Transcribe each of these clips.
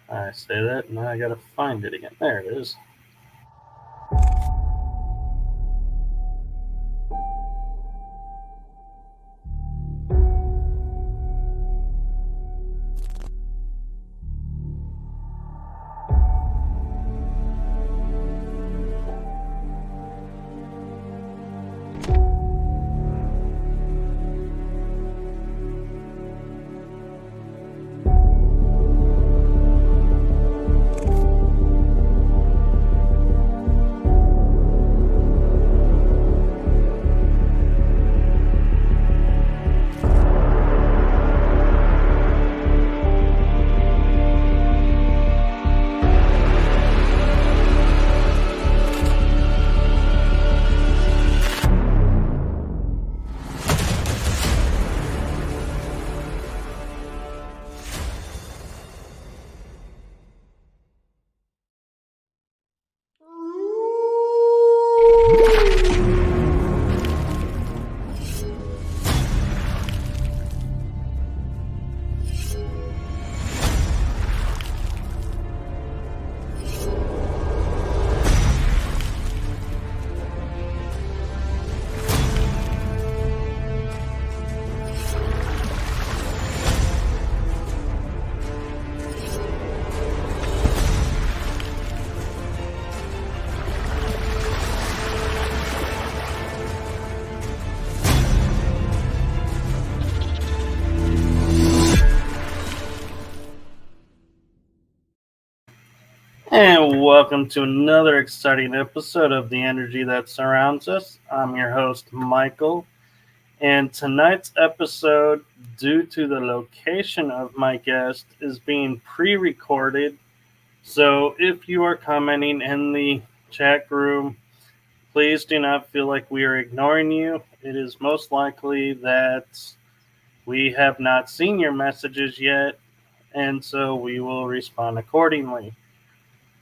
I say that, and I gotta find it again. There it is. And welcome to another exciting episode of The Energy That Surrounds Us. I'm your host, Michael. And tonight's episode, due to the location of my guest, is being pre-recorded. So if you are commenting in the chat room, please do not feel like we are ignoring you. It is most likely that we have not seen your messages yet, and so we will respond accordingly.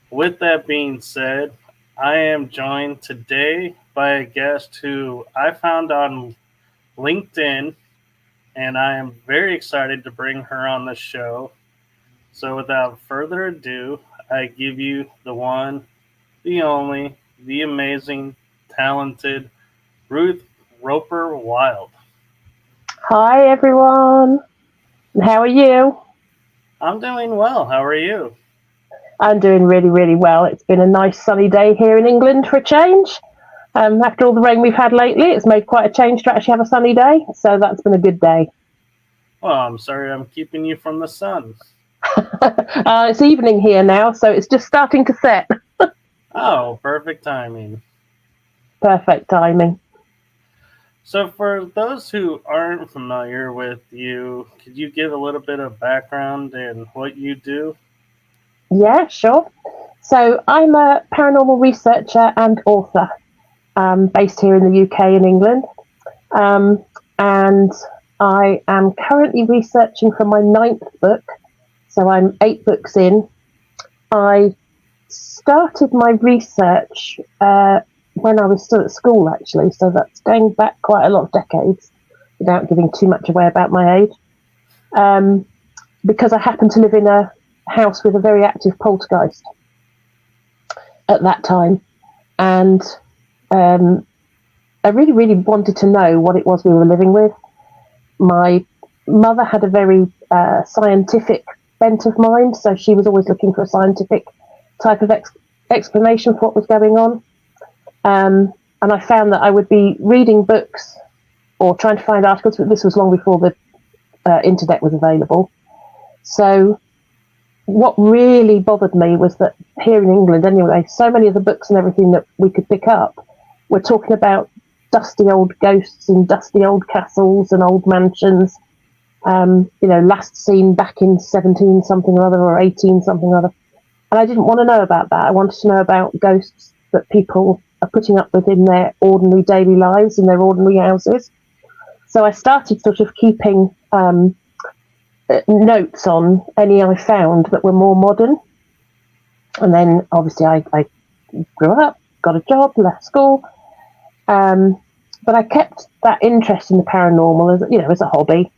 With that being said, I am joined today by a guest who I found on LinkedIn, and I am very excited to bring her on the show. So without further ado, I give you the one, the only, the amazing, talented Ruth Roper Wylde. Hi, everyone. How are you? I'm doing well. How are you? I'm doing really, really well. It's been a nice sunny day here in England for a change. After all the rain we've had lately, it's made quite a change to actually have a sunny day. So that's been a good day. Well, I'm sorry I'm keeping you from the sun. It's evening here now, so it's just starting to set. Oh, perfect timing. Perfect timing. So for those who aren't familiar with you, could you give a little bit of background in what you do? Yeah, sure. So I'm a paranormal researcher and author based here in the UK and England. And I am currently researching for my 9th book. So I'm 8 books in. I started my research when I was still at school, actually. So that's going back quite a lot of decades without giving too much away about my age. Because I happened to live in a house with a very active poltergeist at that time. And I really, really wanted to know what it was we were living with. My mother had a very scientific bent of mind, so she was always looking for a scientific type of explanation for what was going on. And I found that I would be reading books or trying to find articles, but this was long before the internet was available. So what really bothered me was that here in England, anyway, so many of the books and everything that we could pick up were talking about dusty old ghosts and dusty old castles and old mansions. Last seen back in 17 something or other or 18 something or other. And I didn't want to know about that. I wanted to know about ghosts that people are putting up with in their ordinary daily lives, in their ordinary houses. So I started sort of keeping notes on any I found that were more modern. And then obviously I grew up, got a job, left school. But I kept that interest in the paranormal as a hobby,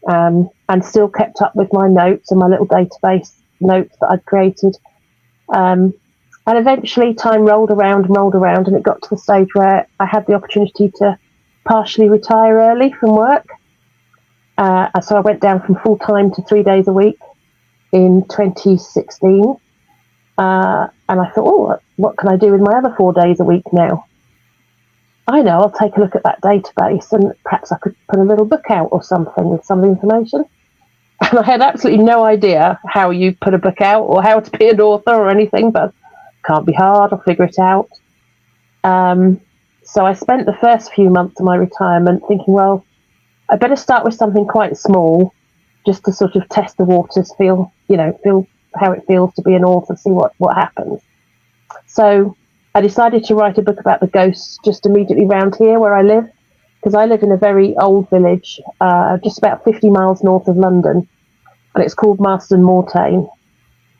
and still kept up with my notes and my little database notes that I'd created. And eventually time rolled around, and it got to the stage where I had the opportunity to partially retire early from work. So I went down from full-time to 3 days a week in 2016. And I thought, oh, what can I do with my other 4 days a week now? I know, I'll take a look at that database and perhaps I could put a little book out or something with some of the information. And I had absolutely no idea how you put a book out or how to be an author or anything, but can't be hard, I'll figure it out. So I spent the first few months of my retirement thinking, well, I better start with something quite small, just to sort of test the waters, feel how it feels to be an author, see what happens. So I decided to write a book about the ghosts just immediately round here where I live, because I live in a very old village, just about 50 miles north of London, and it's called Marston Vale,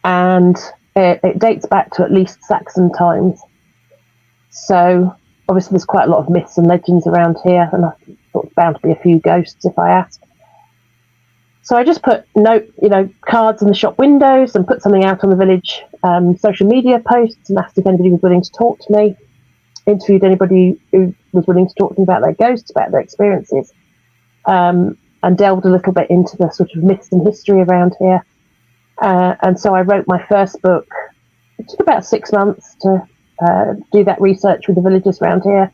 and it dates back to at least Saxon times. So obviously there's quite a lot of myths and legends around here, and I thought it's bound to be a few ghosts if I ask. So I just put cards in the shop windows and put something out on the village social media posts and asked if anybody was willing to talk to me. Interviewed anybody who was willing to talk to me about their ghosts, about their experiences, and delved a little bit into the sort of myths and history around here. And so I wrote my first book. It took about 6 months to do that research with the villagers around here.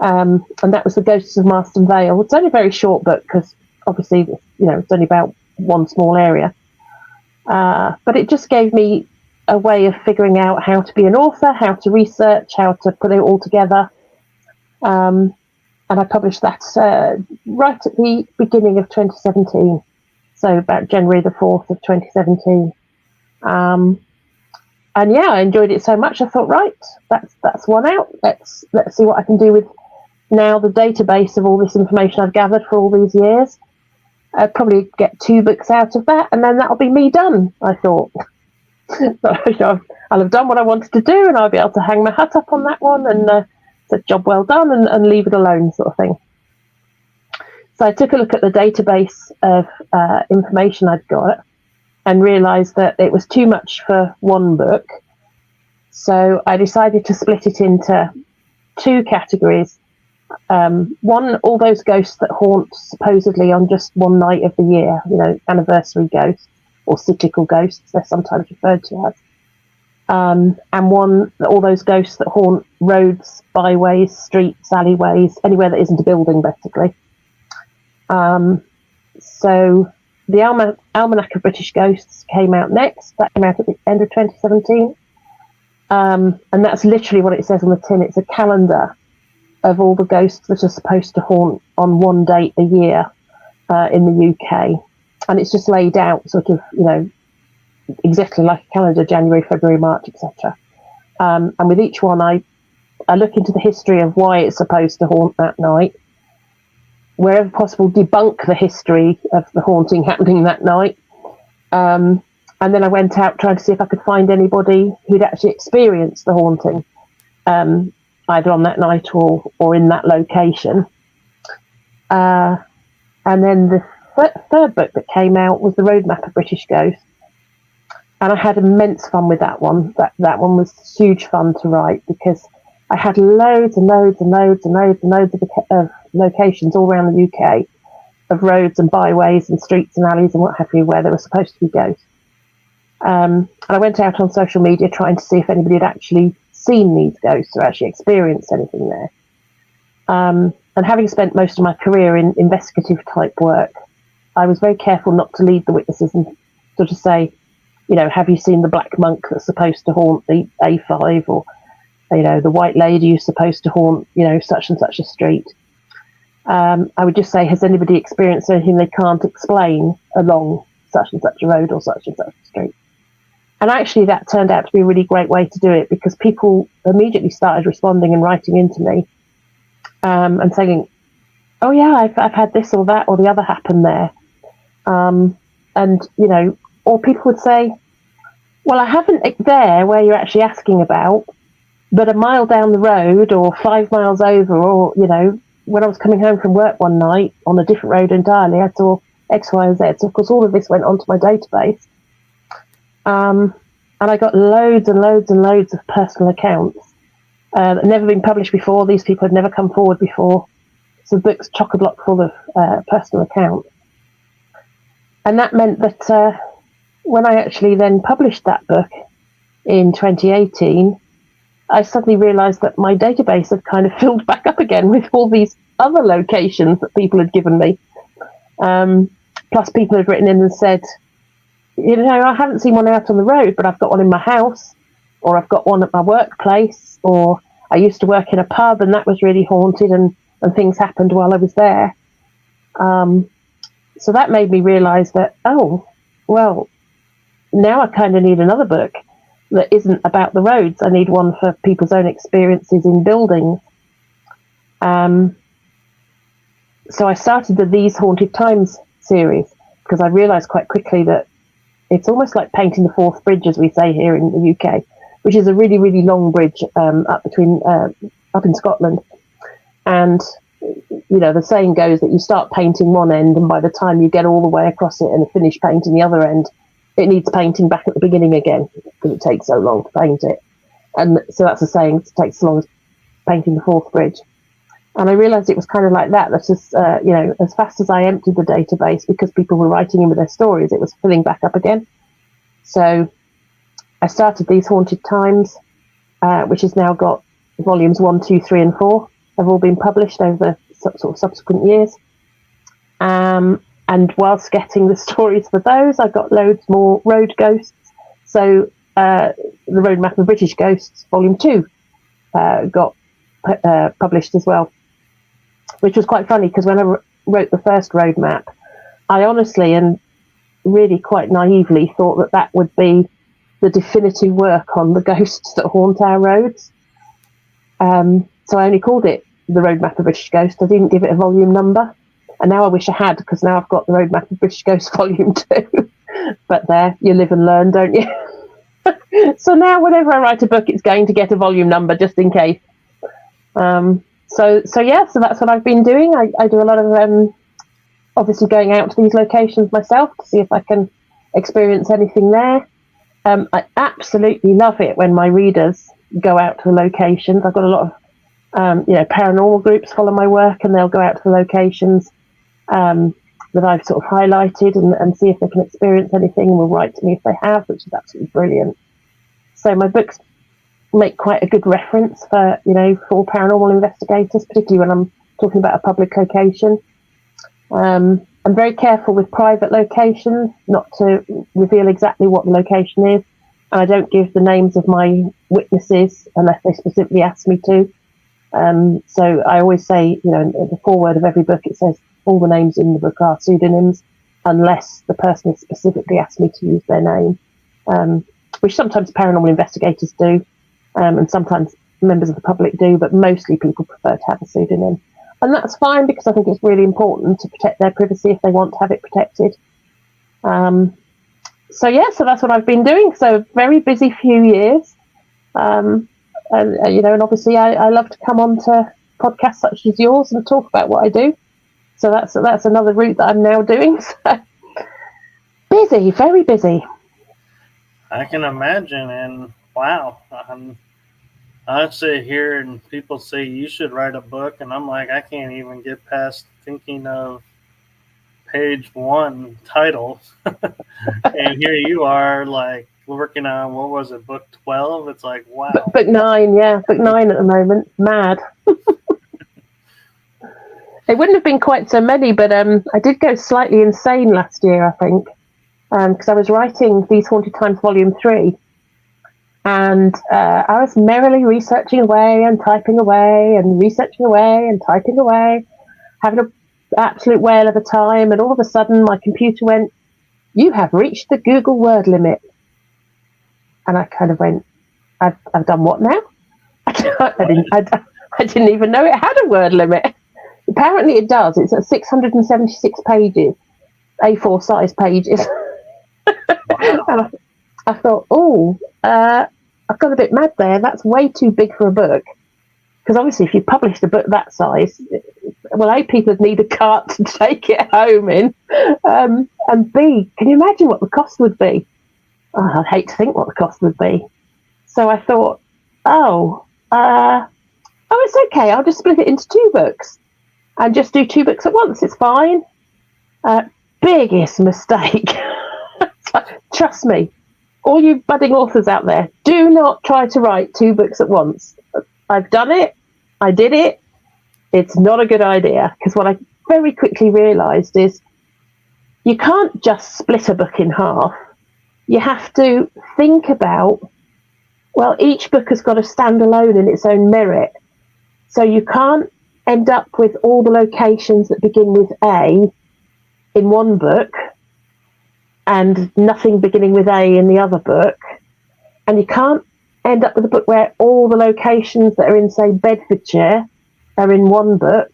And that was the Ghosts of Marston Vale. It's only a very short book because obviously, it's only about one small area. But it just gave me a way of figuring out how to be an author, how to research, how to put it all together. And I published that right at the beginning of 2017. So about January the 4th of 2017. And yeah, I enjoyed it so much. I thought, right, that's one out. Let's see what I can do with now the database of all this information I've gathered for all these years. I'd probably get 2 books out of that, and then that'll be me done, I thought. I'll have done what I wanted to do, and I'll be able to hang my hat up on that one, and it's a job well done, and leave it alone, sort of thing. So I took a look at the database of information I'd got and realised that it was too much for one book. So I decided to split it into 2 categories. One, all those ghosts that haunt supposedly on just one night of the year, anniversary ghosts or cyclical ghosts, they're sometimes referred to as. And one, all those ghosts that haunt roads, byways, streets, alleyways, anywhere that isn't a building, basically. So the Almanac of British Ghosts came out next. That came out at the end of 2017. And that's literally what it says on the tin. It's a calendar of all the ghosts that are supposed to haunt on one date a year in the UK. And it's just laid out sort of, exactly like a calendar, January, February, March, etc. And with each one, I look into the history of why it's supposed to haunt that night. Wherever possible, debunk the history of the haunting happening that night. And then I went out trying to see if I could find anybody who'd actually experienced the haunting, either on that night or in that location. And then the third book that came out was the Roadmap of British Ghosts. And I had immense fun with that one. That one was huge fun to write because I had loads and loads and loads and loads and loads of locations all around the UK of roads and byways and streets and alleys and what have you where there were supposed to be ghosts. And I went out on social media trying to see if anybody had actually seen these ghosts or actually experienced anything there. And having spent most of my career in investigative type work, I was very careful not to lead the witnesses and sort of say, have you seen the black monk that's supposed to haunt the A5 or the white lady who's supposed to haunt, such and such a street. I would just say, has anybody experienced anything they can't explain along such and such a road or such and such a street? And actually that turned out to be a really great way to do it because people immediately started responding and writing into me and saying, oh yeah, I've had this or that or the other happen there. Or people would say, well, I haven't there where you're actually asking about, but a mile down the road or 5 miles over or, when I was coming home from work one night on a different road entirely, I saw X, Y, and Z. So, of course, all of this went onto my database. And I got loads and loads and loads of personal accounts that never been published before. These people had never come forward before. So the book's chock-a-block full of personal accounts. And that meant that when I actually then published that book in 2018, I suddenly realised that my database had kind of filled back up again with all these other locations that people had given me. Plus people had written in and said, I haven't seen one out on the road, but I've got one in my house, or I've got one at my workplace, or I used to work in a pub and that was really haunted and things happened while I was there. So that made me realise that, now I kind of need another book that isn't about the roads. I need one for people's own experiences in buildings. So I started the These Haunted Times series because I realised quite quickly that it's almost like painting the Forth Bridge, as we say here in the UK, which is a really, really long bridge up in Scotland. And, the saying goes that you start painting one end and by the time you get all the way across it and finish painting the other end, it needs painting back at the beginning again because it takes so long to paint it. And so that's a saying, it takes as long as painting the Forth Bridge. And I realised it was kind of like that. That's just, as fast as I emptied the database because people were writing in with their stories, it was filling back up again. So I started These Haunted Times, which has now got volumes 1, 2, 3, and 4. Have all been published over sort of subsequent years. And whilst getting the stories for those, I got loads more road ghosts. So the Roadmap of British Ghosts, Volume 2, got published as well, which was quite funny because when I wrote the first roadmap, I honestly and really quite naively thought that would be the definitive work on the ghosts that haunt our roads. So I only called it the Roadmap of British Ghosts. I didn't give it a volume number. And now I wish I had, because now I've got the Roadmap of British Ghosts Volume 2. But there, you live and learn, don't you? So now whenever I write a book, it's going to get a volume number just in case. So that's what I've been doing. I do a lot of obviously going out to these locations myself to see if I can experience anything there. I absolutely love it when my readers go out to the locations. I've got a lot of paranormal groups follow my work and they'll go out to the locations that I've sort of highlighted and see if they can experience anything and will write to me if they have, which is absolutely brilliant. So my books make quite a good reference for paranormal investigators, particularly when I'm talking about a public location. I'm very careful with private locations not to reveal exactly what the location is, and I don't give the names of my witnesses unless they specifically ask me to. So I always say, in the foreword of every book, it says all the names in the book are pseudonyms unless the person has specifically asked me to use their name, which sometimes paranormal investigators do, and sometimes members of the public do, but mostly people prefer to have a pseudonym. And that's fine because I think it's really important to protect their privacy if they want to have it protected. So that's what I've been doing. So very busy few years. And obviously I love to come on to podcasts such as yours and talk about what I do. So that's another route that I'm now doing. So busy, very busy. I can imagine, and wow. I sit here and people say you should write a book, and I'm like, I can't even get past thinking of page 1 title. And here you are, like, working on, what was it, book 12? It's like, wow. Book 9, yeah. Book 9 at the moment. Mad. It wouldn't have been quite so many, but I did go slightly insane last year, I think, because I was writing These Haunted Times Volume 3, and I was merrily researching away and typing away and researching away and typing away, having an absolute whale of a time, and all of a sudden my computer went, "You have reached the Google word limit." And I kind of went, I've done what now? I didn't even know it had a word limit. Apparently it does. It's at 676 pages, A4 size pages. Wow. And I thought, I've got a bit mad there. That's way too big for a book. Because obviously if you published a book that size, well, A, people would need a cart to take it home in. And B, can you imagine what the cost would be? I'd hate to think what the cost would be. So I thought, it's okay. I'll just split it into 2 books and just do 2 books at once. It's fine. Biggest mistake. Trust me, all you budding authors out there, do not try to write 2 books at once. I've done it. I did it. It's not a good idea, because what I very quickly realised is you can't just split a book in half. You have to think about, well, each book has got to stand alone in its own merit. So you can't end up with all the locations that begin with A in one book and nothing beginning with A in the other book. And you can't end up with a book where all the locations that are in, say, Bedfordshire are in one book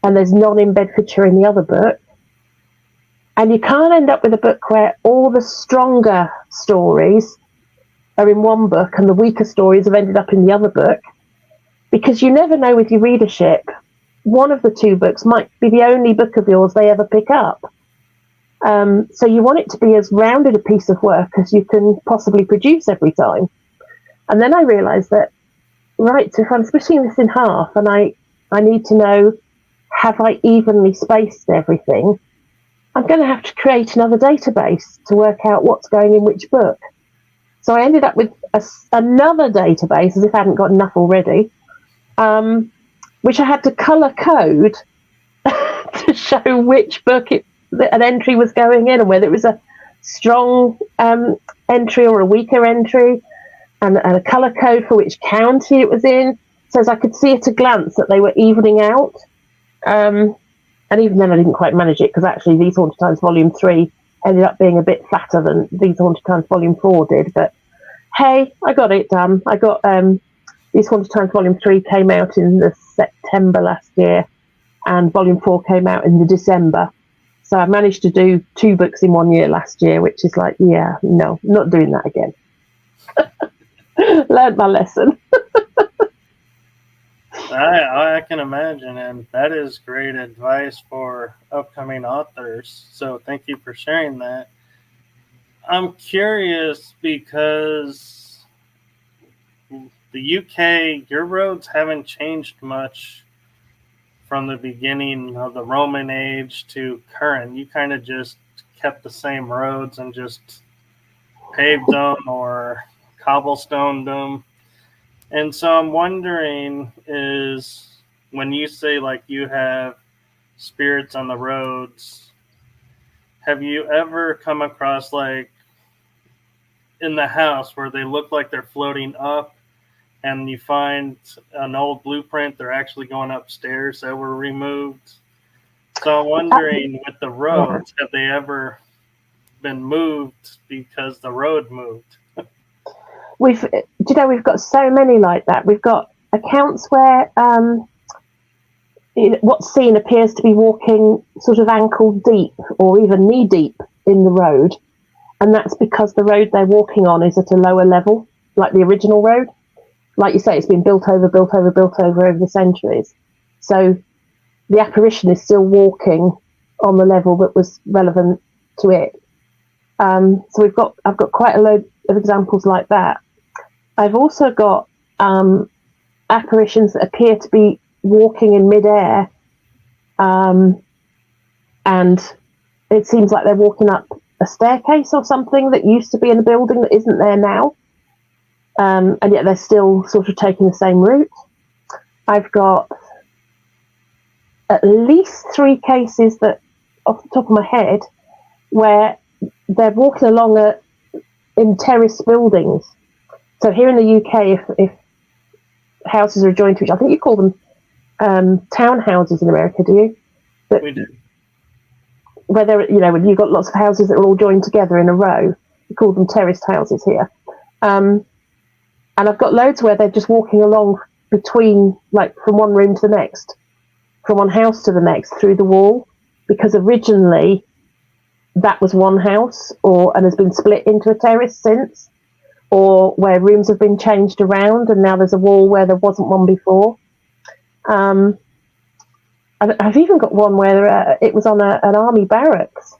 and there's none in Bedfordshire in the other book. And you can't end up with a book where all the stronger stories are in one book and the weaker stories have ended up in the other book, because you never know with your readership. One of the 2 books might be the only book of yours they ever pick up. So you want it to be as rounded a piece of work as you can possibly produce every time. And then I realised that, right, so if I'm splitting this in half and I need to know, have I evenly spaced everything, I'm going to have to create another database to work out what's going in which book. So I ended up with another database, as if I hadn't got enough already, which I had to colour code to show which book an entry was going in, and whether it was a strong entry or a weaker entry, and a colour code for which county it was in, so as I could see at a glance that they were evening out. And even then I didn't quite manage it, because actually These Haunted Times Volume 3 ended up being a bit flatter than These Haunted Times Volume 4 did. But hey, I got it done. I got These Haunted Times Volume 3 came out in the September last year, and Volume 4 came out in the December. So I managed to do 2 books in 1 year last year, which is like, yeah, no, not doing that again. Learned my lesson. I can imagine, and that is great advice for upcoming authors. So thank you for sharing that. I'm curious because the UK, your roads haven't changed much from the beginning of the Roman age to current. You kind of just kept the same roads and just paved them or cobblestoned them. And so I'm wondering, is when you say like you have spirits on the roads, have you ever come across like in the house where they look like they're floating up, and you find an old blueprint, they're actually going upstairs that were removed? So I'm wondering, with the roads, have they ever been moved because the road moved? We've got so many like that. We've got accounts where what's seen appears to be walking sort of ankle deep or even knee deep in the road, and that's because the road they're walking on is at a lower level, like the original road. Like you say, it's been built over the centuries. So the apparition is still walking on the level that was relevant to it. So I've got quite a load of examples like that. I've also got apparitions that appear to be walking in midair, and it seems like they're walking up a staircase or something that used to be in a building that isn't there now, and yet they're still sort of taking the same route. I've got at least 3 cases that, off the top of my head, where they're walking along in terrace buildings. So here in the UK, if houses are joined to each other, I think you call them townhouses in America, do you? We do. Where when you've got lots of houses that are all joined together in a row, we call them terraced houses here. And I've got loads where they're just walking along between, like, from one room to the next, from one house to the next through the wall, because originally that was one house, and has been split into a terrace since, or where rooms have been changed around and now there's a wall where there wasn't one before. I've even got one where it was on an army barracks,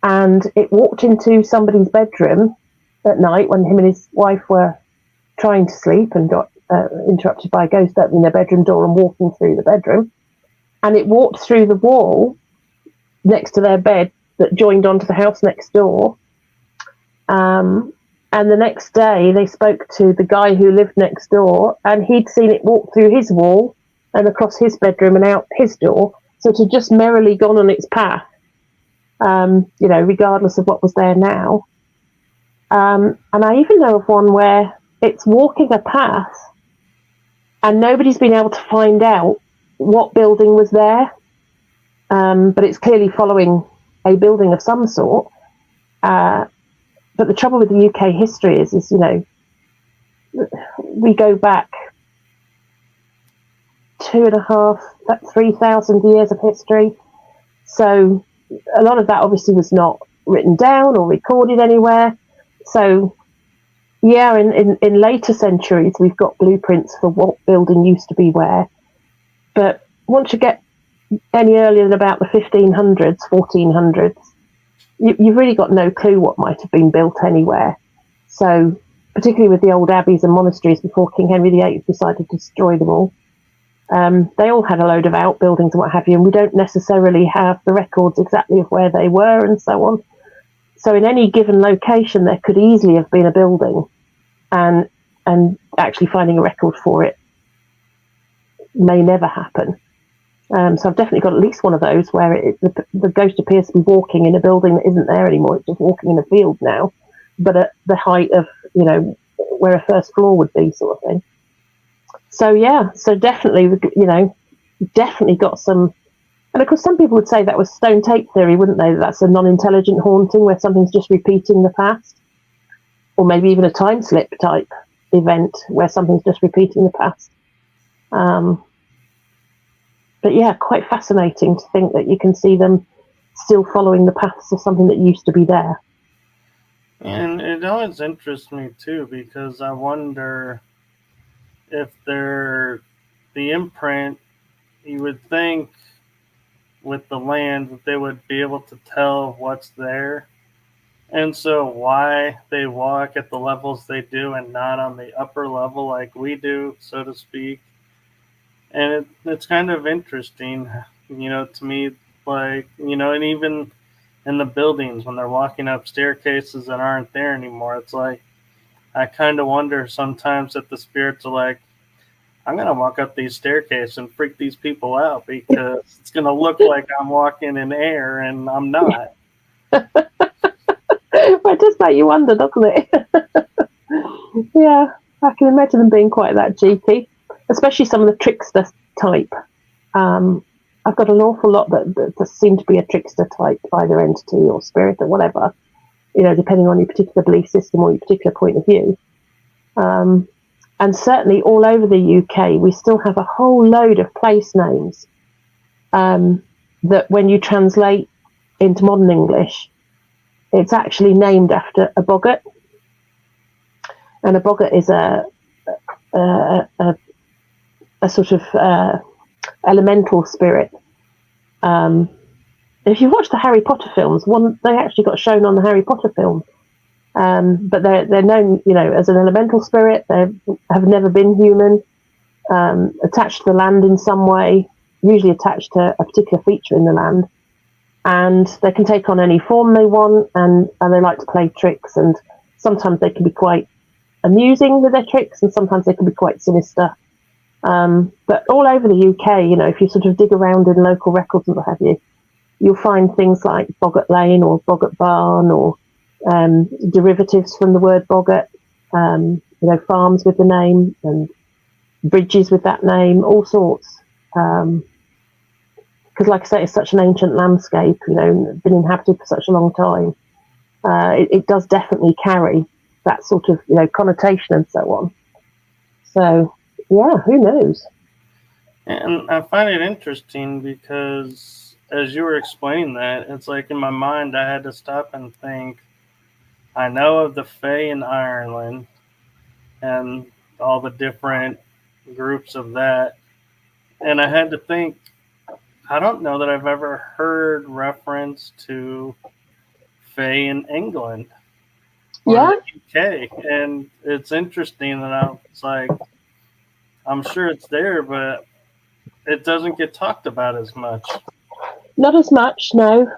and it walked into somebody's bedroom, at night when him and his wife were trying to sleep and got interrupted by a ghost opening their bedroom door and walking through the bedroom. And it walked through the wall next to their bed that joined onto the house next door. And the next day they spoke to the guy who lived next door, and he'd seen it walk through his wall and across his bedroom and out his door. So it had just merrily gone on its path, regardless of what was there now. And I even know of one where it's walking a path and nobody's been able to find out what building was there. But it's clearly following a building of some sort. But the trouble with the UK history is, we go back 3,000 years of history. So a lot of that obviously was not written down or recorded anywhere. So, yeah, in later centuries, we've got blueprints for what building used to be where. But once you get any earlier than about the 1500s, 1400s, you've really got no clue what might have been built anywhere. So, particularly with the old abbeys and monasteries before King Henry VIII decided to destroy them all, they all had a load of outbuildings and what have you, and we don't necessarily have the records exactly of where they were and so on. So in any given location, there could easily have been a building, and actually finding a record for it may never happen. So I've definitely got at least one of those where the ghost appears to be walking in a building that isn't there anymore. It's just walking in a field now, but at the height of, where a first floor would be, sort of thing. So, yeah, definitely, definitely got some. And of course, some people would say that was stone tape theory, wouldn't they? That's a non-intelligent haunting where something's just repeating the past. Or maybe even a time slip type event where something's just repeating the past. But yeah, quite fascinating to think that you can see them still following the paths of something that used to be there. And it always interests me too, because I wonder if they're the imprint, you would think with the land that they would be able to tell what's there. And so why they walk at the levels they do and not on the upper level like we do, so to speak. And it's kind of interesting, to me, and even in the buildings when they're walking up staircases that aren't there anymore, it's like, I kind of wonder sometimes if the spirits are like, I'm going to walk up these staircases and freak these people out because it's going to look like I'm walking in air and I'm not. Well, it does make you wonder, doesn't it? Yeah, I can imagine them being quite that cheeky, especially some of the trickster type. I've got an awful lot that seem to be a trickster type, either entity or spirit or whatever, depending on your particular belief system or your particular point of view. And certainly all over the UK, we still have a whole load of place names that when you translate into modern English, it's actually named after a boggart. And a boggart is a sort of elemental spirit. If you watch the Harry Potter films, they actually got shown on the Harry Potter film. But they're known, as an elemental spirit. They have never been human, attached to the land in some way, usually attached to a particular feature in the land. And they can take on any form they want, and they like to play tricks. And sometimes they can be quite amusing with their tricks, and sometimes they can be quite sinister. But all over the UK, if you sort of dig around in local records and what have you, you'll find things like Boggart Lane or Boggart Barn or derivatives from the word boggart, farms with the name and bridges with that name, all sorts. Because, like I say, it's such an ancient landscape, been inhabited for such a long time. It does definitely carry that sort of, connotation and so on. So, yeah, who knows? And I find it interesting because as you were explaining that, it's like in my mind I had to stop and think, I know of the Fae in Ireland and all the different groups of that. And I had to think, I don't know that I've ever heard reference to Fae in England. or Yeah. the UK. And it's interesting that I was like, I'm sure it's there, but it doesn't get talked about as much. Not as much, no.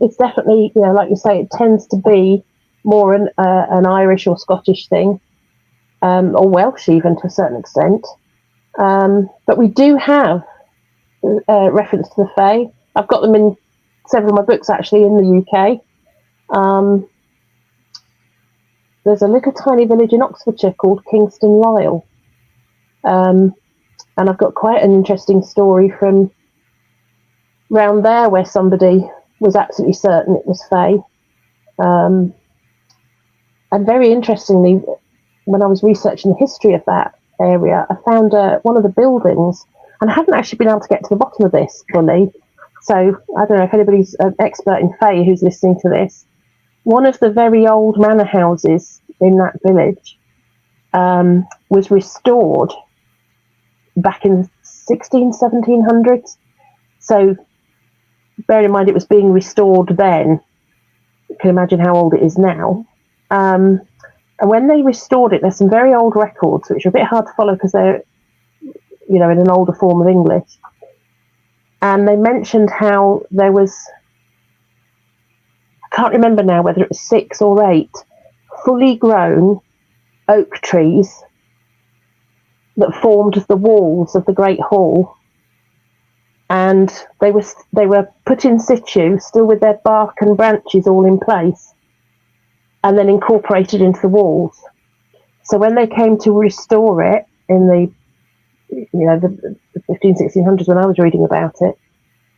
It's definitely, like you say, it tends to be more an Irish or Scottish thing, or Welsh even to a certain extent. But we do have reference to the Fae. I've got them in several of my books actually in the UK. There's a little tiny village in Oxfordshire called Kingston Lisle, and I've got quite an interesting story from round there where somebody was absolutely certain it was Fae. And very interestingly, when I was researching the history of that area, I found one of the buildings, and I haven't actually been able to get to the bottom of this fully. So I don't know if anybody's an expert in Fae who's listening to this. One of the very old manor houses in that village was restored back in the 1700s. So bear in mind it was being restored then. You can imagine how old it is now. And when they restored it, there's some very old records, which are a bit hard to follow because they're, in an older form of English. And they mentioned how there was, I can't remember now whether it was 6 or 8 fully grown oak trees that formed the walls of the Great Hall. And they were put in situ, still with their bark and branches all in place, and then incorporated into the walls. So when they came to restore it in the 1600s when I was reading about it,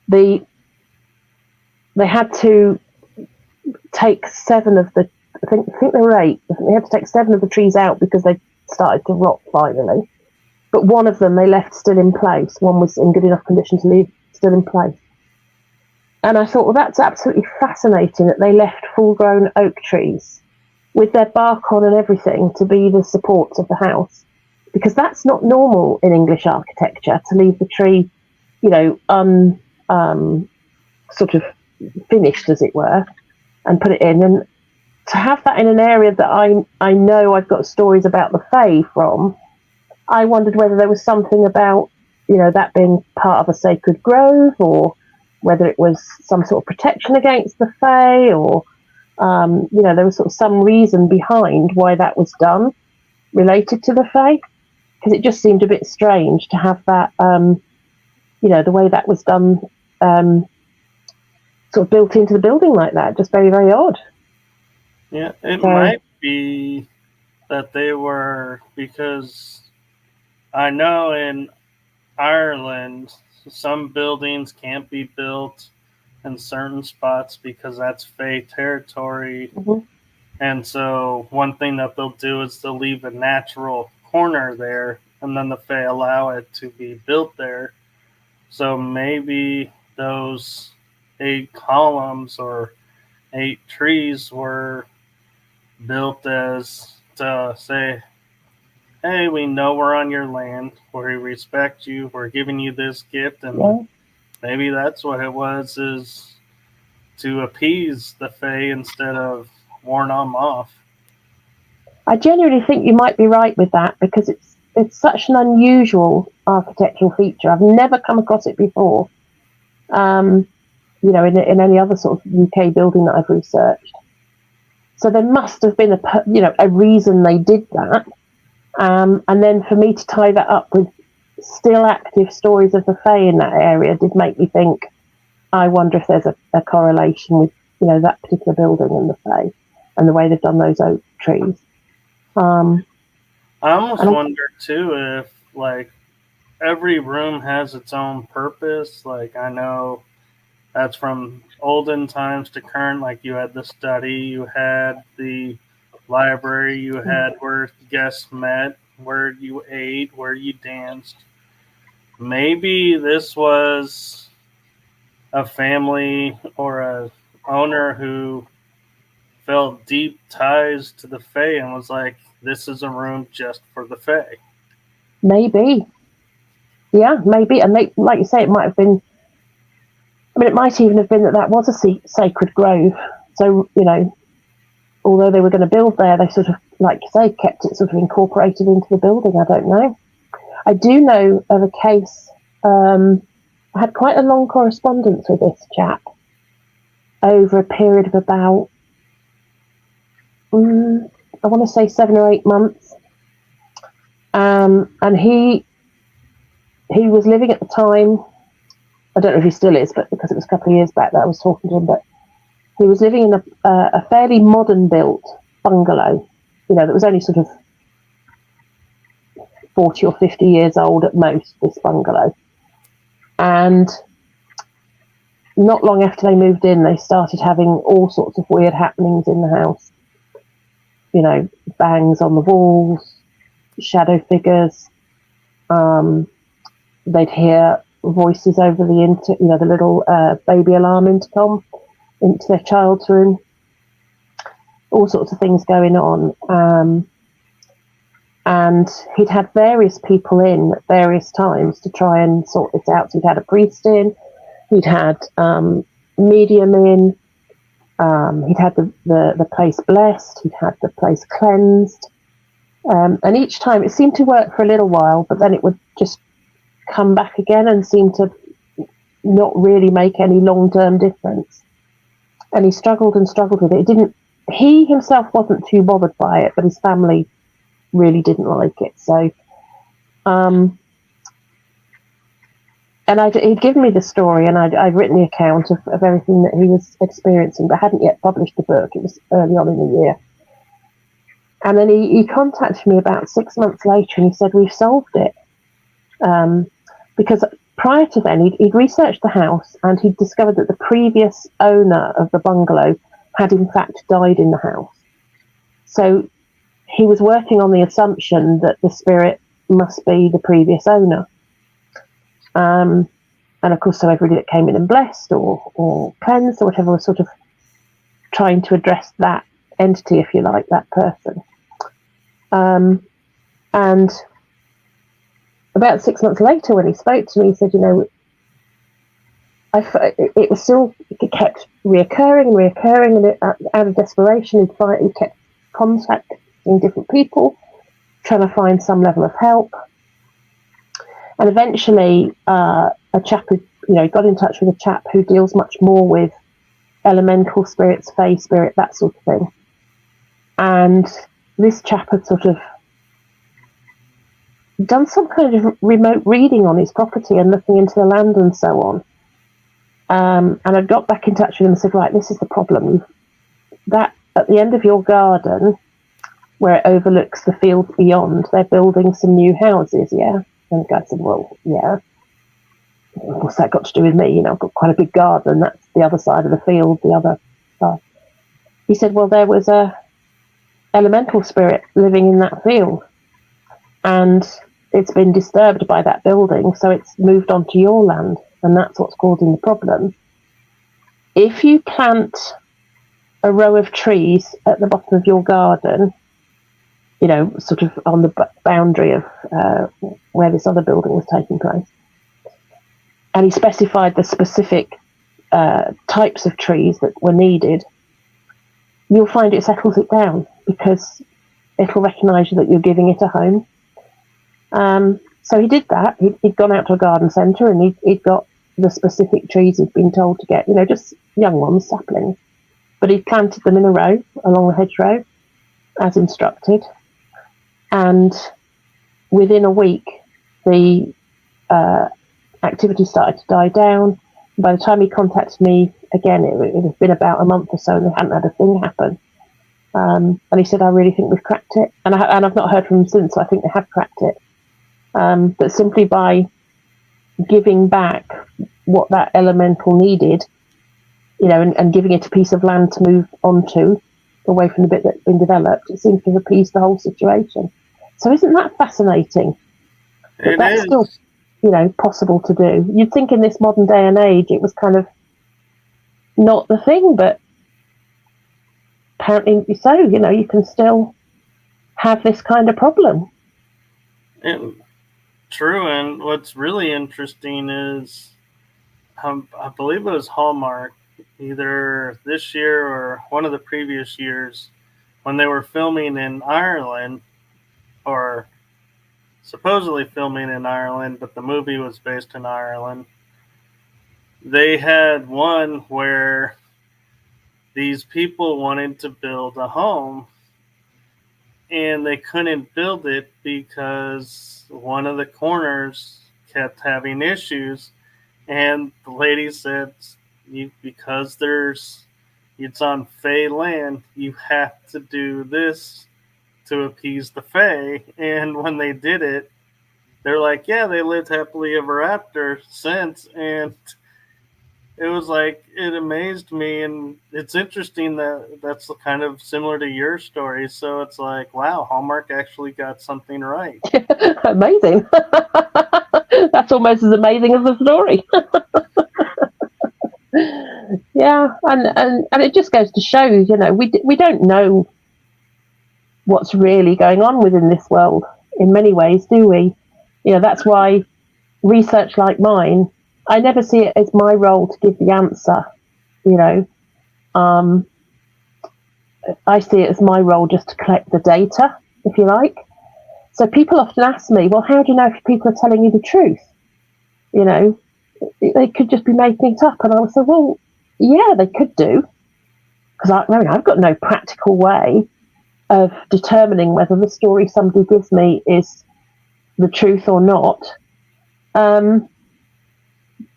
they had to take 7 of the, I think there were 8. They had to take 7 of the trees out because they started to rot finally. But one of them they left still in place. One was in good enough condition to leave still in place. And I thought, well, that's absolutely fascinating that they left full-grown oak trees with their bark on and everything to be the supports of the house. Because that's not normal in English architecture, to leave the tree, sort of finished, as it were, and put it in. And to have that in an area that I know I've got stories about the Fae from, I wondered whether there was something about, that being part of a sacred grove, or whether it was some sort of protection against the Fae, or, there was sort of some reason behind why that was done related to the Fae. Because it just seemed a bit strange to have that, the way that was done, sort of built into the building like that. Just very, very odd. Yeah, it might be that they were, because I know in Ireland, some buildings can't be built in certain spots because that's Fae territory. Mm-hmm. And so one thing that they'll do is they'll leave a natural corner there, and then the Fae allow it to be built there. So maybe those 8 columns or 8 trees were built as to say, hey, we know we're on your land, we respect you, we're giving you this gift, and maybe that's what it was, is to appease the Fae instead of warn them off. I genuinely think you might be right with that, because it's such an unusual architectural feature. I've never come across it before, in any other sort of UK building that I've researched. So there must have been a reason they did that. And then for me to tie that up with still active stories of the Fae in that area did make me think, I wonder if there's a correlation with, that particular building and the Fae and the way they've done those oak trees. I almost wonder too if, like, every room has its own purpose. Like, I know that's from olden times to current. Like, you had the study, you had the library, you had where guests met, where you ate, where you danced. Maybe this was a family or a owner who felt deep ties to the Fae and was like, this is a room just for the Fae. Maybe. Yeah, maybe. And like you say, it might have been, it might even have been that was a sacred grove. So, although they were going to build there, they sort of, like you say, kept it sort of incorporated into the building. I don't know. I do know of a case. I had quite a long correspondence with this chap over a period of about, I want to say 7 or 8 months. And he was living at the time, I don't know if he still is, but because it was a couple of years back that I was talking to him, but he was living in a fairly modern built bungalow, that was only sort of 40 or 50 years old at most, this bungalow. And not long after they moved in, they started having all sorts of weird happenings in the house. Bangs on the walls, shadow figures. They'd hear voices over the little baby alarm intercom into their child's room. All sorts of things going on. And he'd had various people in at various times to try and sort this out. So he'd had a priest in, he'd had medium in, he'd had the place blessed, he'd had the place cleansed. And each time it seemed to work for a little while, but then it would just come back again and seem to not really make any long-term difference. And he struggled and struggled with it. He himself wasn't too bothered by it, but his family really didn't like it. So, and he'd given me the story, and I'd written the account of everything that he was experiencing, but hadn't yet published the book. It was early on in the year. And then he contacted me about 6 months later, and he said, "We've solved it." Because prior to then, he'd researched the house, and he'd discovered that the previous owner of the bungalow had in fact died in the house. So he was working on the assumption that the spirit must be the previous owner. And of course, so everybody that came in and blessed or cleansed or whatever was sort of trying to address that entity, if you like, that person. And about 6 months later, when he spoke to me, he said, it was still, it kept reoccurring, and out of desperation, he kept contacting different people, trying to find some level of help. And eventually, a chap who, got in touch with a chap who deals much more with elemental spirits, fae spirit, that sort of thing. And this chap had sort of done some kind of remote reading on his property and looking into the land and so on. And I got back in touch with him and said, right, this is the problem. That at the end of your garden, where it overlooks the fields beyond, they're building some new houses, yeah? And the guy said, well, yeah. What's that got to do with me? I've got quite a big garden. That's the other side of the field, the other side. He said, well, there was a elemental spirit living in that field, and it's been disturbed by that building, so it's moved onto your land, and that's what's causing the problem. If you plant a row of trees at the bottom of your garden, sort of on the boundary of where this other building was taking place, and he specified the specific types of trees that were needed, you'll find it settles it down, because it'll recognise that you're giving it a home. So he did that. He'd gone out to a garden centre, and he'd got the specific trees he'd been told to get, just young ones, saplings. But he'd planted them in a row along the hedgerow, as instructed. And within a week, the activity started to die down. By the time he contacted me again, it had been about a month or so, and they hadn't had a thing happen. And he said, I really think we've cracked it. And I've not heard from him since, so I think they have cracked it. But simply by giving back what that elemental needed, and giving it a piece of land to move onto, away from the bit that's been developed, it seems to have appeased the whole situation. So isn't that fascinating? That's still, possible to do. You'd think in this modern day and age it was kind of not the thing, but apparently so. You can still have this kind of problem. True, and what's really interesting is, I believe it was Hallmark, either this year or one of the previous years, when they were filming in Ireland, or supposedly filming in Ireland, but the movie was based in Ireland, they had one where these people wanted to build a home and they couldn't build it because one of the corners kept having issues. And the lady said, because it's on Fae land, you have to do this to appease the Fae. And when they did it, they're like, yeah, they lived happily ever after since. And it was like, it amazed me. And it's interesting that that's kind of similar to your story. So it's like, wow, Hallmark actually got something right. Amazing. That's almost as amazing as the story. Yeah, and it just goes to show, you know, we don't know what's really going on within this world in many ways, do we? You know, that's why research like mine, I never see it as my role to give the answer, you know. I see it as my role just to collect the data, if you like. So people often ask me, well, how do you know if people are telling you the truth? You know, they could just be making it up. And I would say, well, yeah, they could do. Because I've got no practical way of determining whether the story somebody gives me is the truth or not.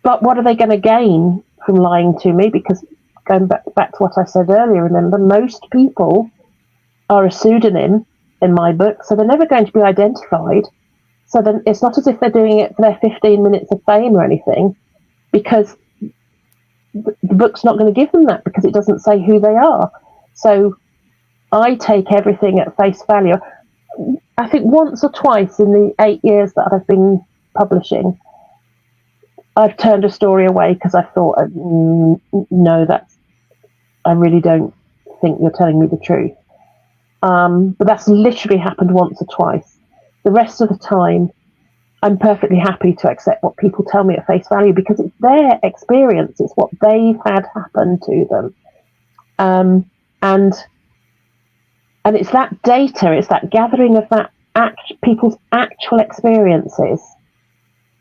But what are they going to gain from lying to me? Because going back to what I said earlier, remember, most people are a pseudonym in my book, so they're never going to be identified. So then it's not as if they're doing it for their 15 minutes of fame or anything, because the book's not going to give them that, because it doesn't say who they are. So I take everything at face value. I think once or twice in the 8 years that I've been publishing, I've turned a story away because I thought, no, I really don't think you're telling me the truth. But that's literally happened once or twice. The rest of the time, I'm perfectly happy to accept what people tell me at face value, because it's their experience, it's what they've had happen to them. And it's that data, it's that gathering of that people's actual experiences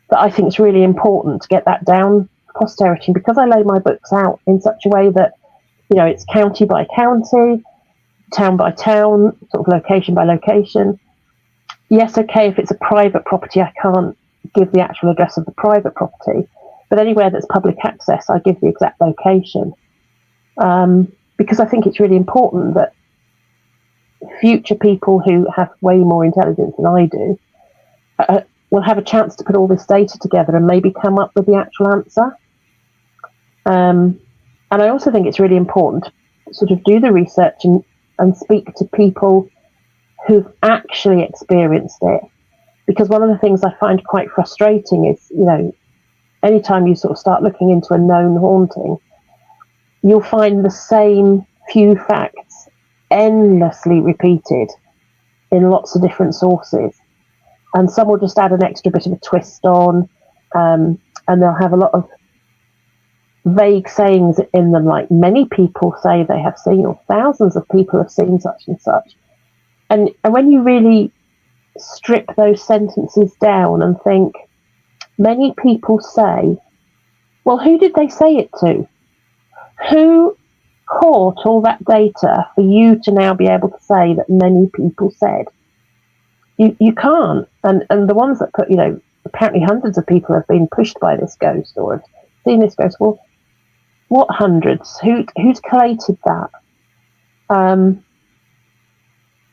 that I think is really important to get that down to posterity. Because I lay my books out in such a way that, you know, it's county by county, town by town, sort of location by location. Yes, okay, if it's a private property, I can't give the actual address of the private property, but anywhere that's public access, I give the exact location. Because I think it's really important that future people who have way more intelligence than I do will have a chance to put all this data together and maybe come up with the actual answer. And I also think it's really important to sort of do the research and speak to people who've actually experienced it. Because one of the things I find quite frustrating is, you know, anytime you sort of start looking into a known haunting, you'll find the same few facts endlessly repeated in lots of different sources. And some will just add an extra bit of a twist on, and they'll have a lot of vague sayings in them, like many people say they have seen, or thousands of people have seen such and such. And when you really strip those sentences down and think, many people say, well, who did they say it to? Who caught all that data for you to now be able to say that many people said? You can't. And the ones that put, you know, apparently hundreds of people have been pushed by this ghost or have seen this ghost. Well, what hundreds? Who's collated that? And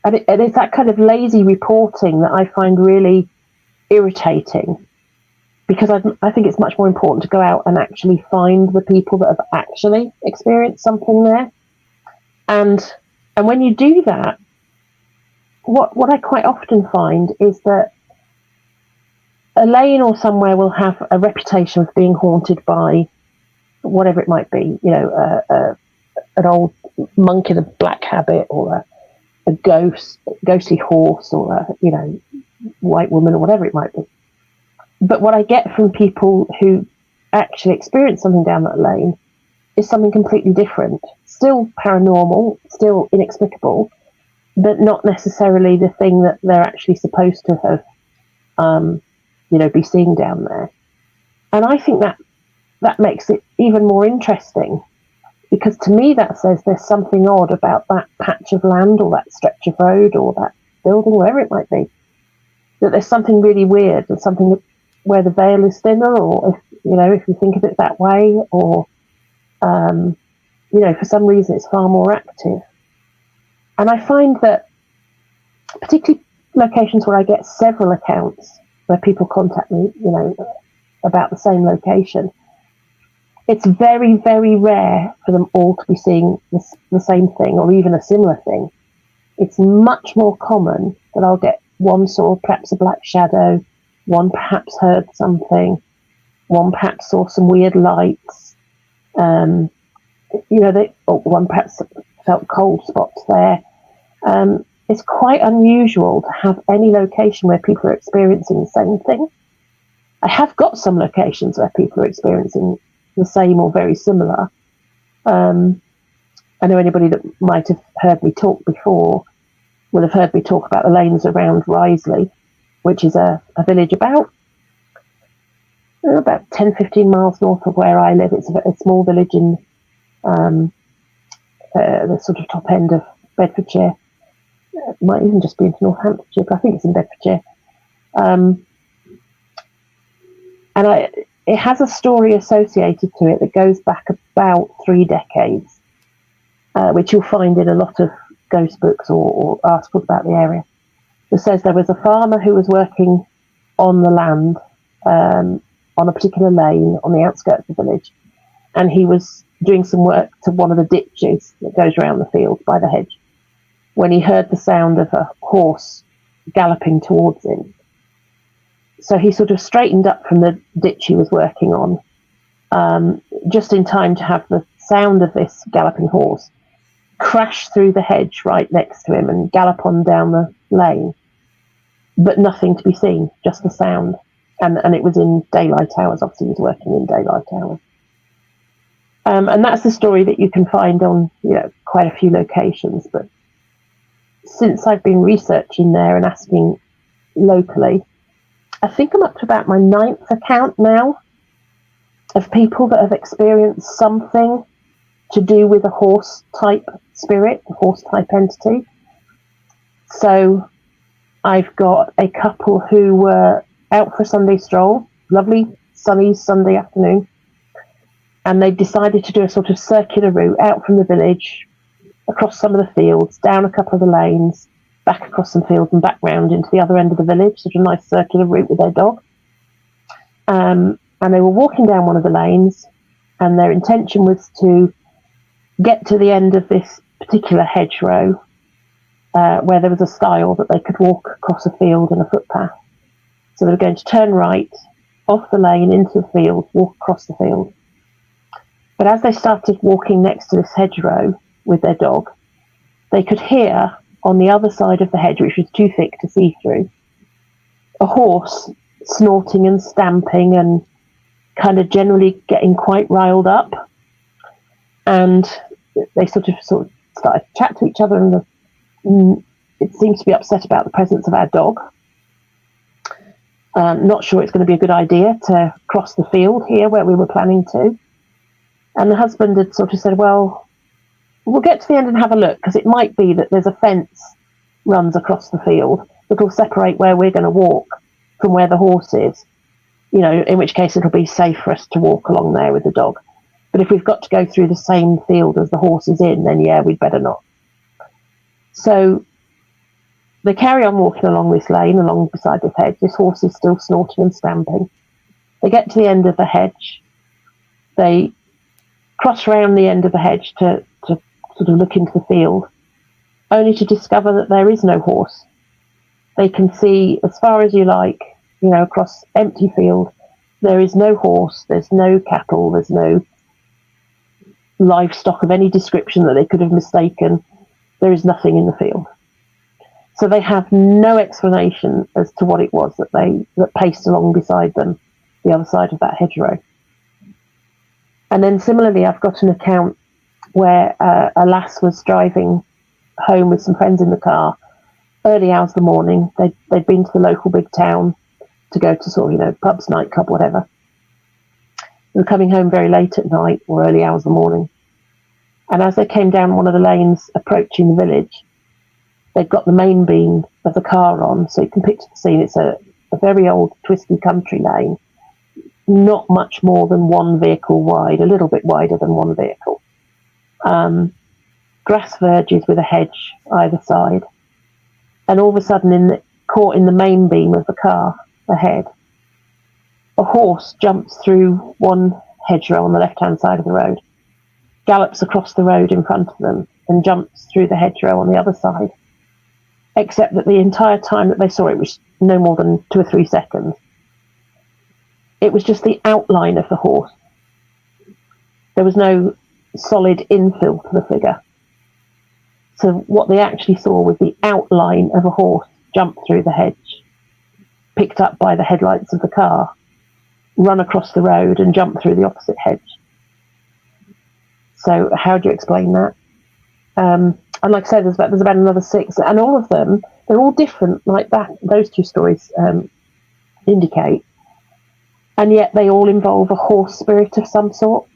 it's that kind of lazy reporting that I find really irritating, because I think it's much more important to go out and actually find the people that have actually experienced something there. And when you do that, what I quite often find is that a lane or somewhere will have a reputation of being haunted by whatever it might be, you know, an old monk in a black habit, or a ghostly horse, or a, you know, white woman, or whatever it might be. But what I get from people who actually experience something down that lane is something completely different. Still paranormal, still inexplicable, but not necessarily the thing that they're actually supposed to have, be seeing down there. And I think that makes it even more interesting, because to me that says there's something odd about that patch of land or that stretch of road or that building, wherever it might be, that there's something really weird, and something where the veil is thinner, or if you think of it that way, or for some reason it's far more active. And I find that, particularly locations where I get several accounts where people contact me, about the same location, it's very, very rare for them all to be seeing the same thing or even a similar thing. It's much more common that I'll get one saw perhaps a black shadow, one perhaps heard something, one perhaps saw some weird lights, one perhaps felt cold spots there. It's quite unusual to have any location where people are experiencing the same thing. I have got some locations where people are experiencing the same or very similar. I know anybody that might have heard me talk before will have heard me talk about the lanes around Risley, which is a village about 10, 15 miles north of where I live. It's a small village in the sort of top end of Bedfordshire. It might even just be into Northamptonshire, but I think it's in Bedfordshire. It has a story associated to it that goes back about 3 decades, which you'll find in a lot of ghost books or articles about the area. It says there was a farmer who was working on the land, on a particular lane on the outskirts of the village, and he was doing some work to one of the ditches that goes around the field by the hedge, when he heard the sound of a horse galloping towards him. So he sort of straightened up from the ditch he was working on, just in time to have the sound of this galloping horse crash through the hedge right next to him and gallop on down the lane, but nothing to be seen, just the sound. And it was in daylight hours. Obviously, he was working in daylight hours. And that's the story that you can find on quite a few locations. But since I've been researching there and asking locally, I think I'm up to about my 9th account now of people that have experienced something to do with a horse-type spirit, a horse-type entity. So I've got a couple who were out for a Sunday stroll, lovely sunny Sunday afternoon, and they decided to do a sort of circular route out from the village, across some of the fields, down a couple of the lanes, back across some fields and back round into the other end of the village, sort of a nice circular route with their dog. And they were walking down one of the lanes, and their intention was to get to the end of this particular hedgerow, where there was a stile that they could walk across a field and a footpath. So they were going to turn right, off the lane into the field, walk across the field. But as they started walking next to this hedgerow with their dog, they could hear on the other side of the hedge, which was too thick to see through, a horse snorting and stamping and kind of generally getting quite riled up. And they sort of started to chat to each other, and it seems to be upset about the presence of our dog. Not sure it's going to be a good idea to cross the field here where we were planning to. And the husband had sort of said, well, we'll get to the end and have a look, because it might be that there's a fence runs across the field that will separate where we're going to walk from where the horse is, in which case it'll be safe for us to walk along there with the dog. But if we've got to go through the same field as the horse is in, then yeah, we'd better not. So they carry on walking along this lane, along beside this hedge. This horse is still snorting and stamping. They get to the end of the hedge. They cross round the end of the hedge to sort of look into the field, only to discover that there is no horse. They can see as far as you like, across empty field. There is no horse, there's no cattle, there's no livestock of any description that they could have mistaken. There is nothing in the field. So they have no explanation as to what it was that paced along beside them, the other side of that hedgerow. And then similarly, I've got an account where a lass was driving home with some friends in the car, early hours of the morning. They'd been to the local big town to go to sort of, pubs, nightclub, whatever. They were coming home very late at night or early hours of the morning. And as they came down one of the lanes approaching the village, they'd got the main beam of the car on, so you can picture the scene. It's a very old, twisty country lane, not much more than one vehicle wide, a little bit wider than one vehicle. Grass verges with a hedge either side. And all of a sudden, caught in the main beam of the car ahead, a horse jumps through one hedgerow on the left-hand side of the road, gallops across the road in front of them, and jumps through the hedgerow on the other side. Except that the entire time that they saw it was no more than 2 or 3 seconds. It was just the outline of the horse. There was no solid infill to the figure. So what they actually saw was the outline of a horse jump through the hedge, picked up by the headlights of the car, run across the road and jump through the opposite hedge. So how do you explain that? And like I said, there's about another 6, and all of them, they're all different, like that. Those 2 stories indicate, and yet they all involve a horse spirit of some sort.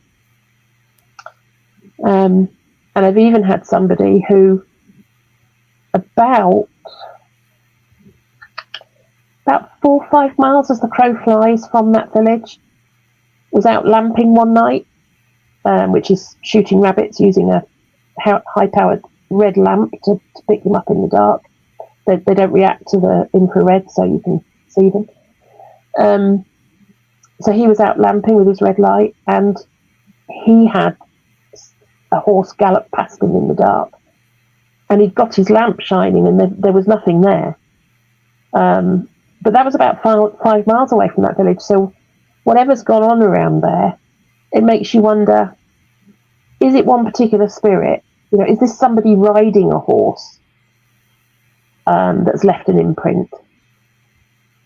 And I've even had somebody who, about 4 or 5 miles as the crow flies from that village, was out lamping one night, which is shooting rabbits using a high-powered red lamp to pick them up in the dark. They don't react to the infrared, so you can see them. So he was out lamping with his red light, and he had a horse gallop past him in the dark, and he'd got his lamp shining, and there was nothing there. But that was about 5 miles away from that village. So whatever's gone on around there, it makes you wonder, is it one particular spirit? Is this somebody riding a horse that's left an imprint?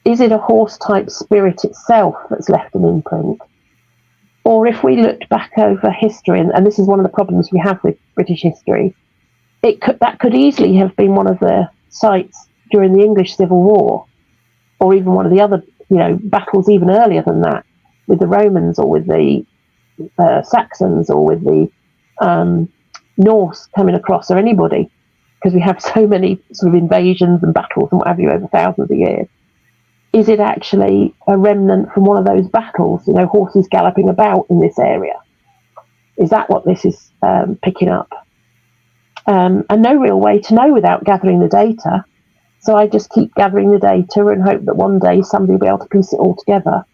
Is it a horse-type spirit itself that's left an imprint? Or if we looked back over history, and this is one of the problems we have with British history, that could easily have been one of the sites during the English Civil War, or even one of the other, battles even earlier than that, with the Romans or with the Saxons or with the Norse coming across, or anybody, because we have so many sort of invasions and battles and what have you over thousands of years. Is it actually a remnant from one of those battles, horses galloping about in this area? Is that what this is picking up? And no real way to know without gathering the data. So I just keep gathering the data and hope that one day somebody will be able to piece it all together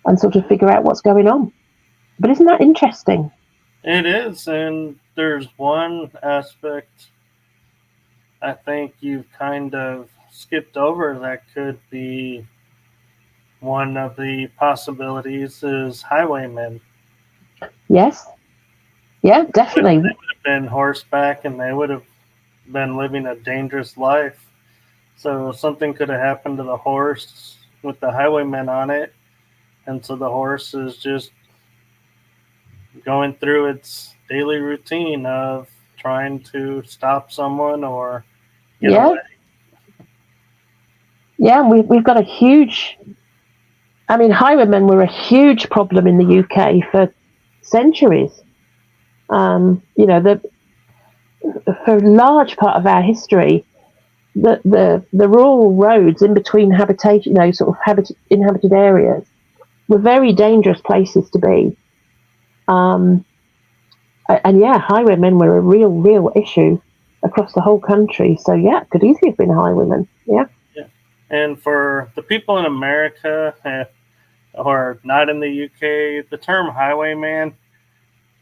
and sort of figure out what's going on. But isn't that interesting? It is, and there's one aspect I think you've kind of skipped over that could be one of the possibilities is highwaymen. Yes. Yeah, definitely. They would have been horseback, and they would have been living a dangerous life. So something could have happened to the horse with the highwaymen on it, and so the horse is just going through its daily routine of trying to stop someone or get away. Yeah, we've got a huge... highwaymen were a huge problem in the UK for centuries. For a large part of our history, the rural roads in between habitation, inhabited areas, were very dangerous places to be. Highwaymen were a real issue across the whole country. So yeah, it could easily have been highwaymen. Yeah. And for the people in America or not in the UK, the term highwayman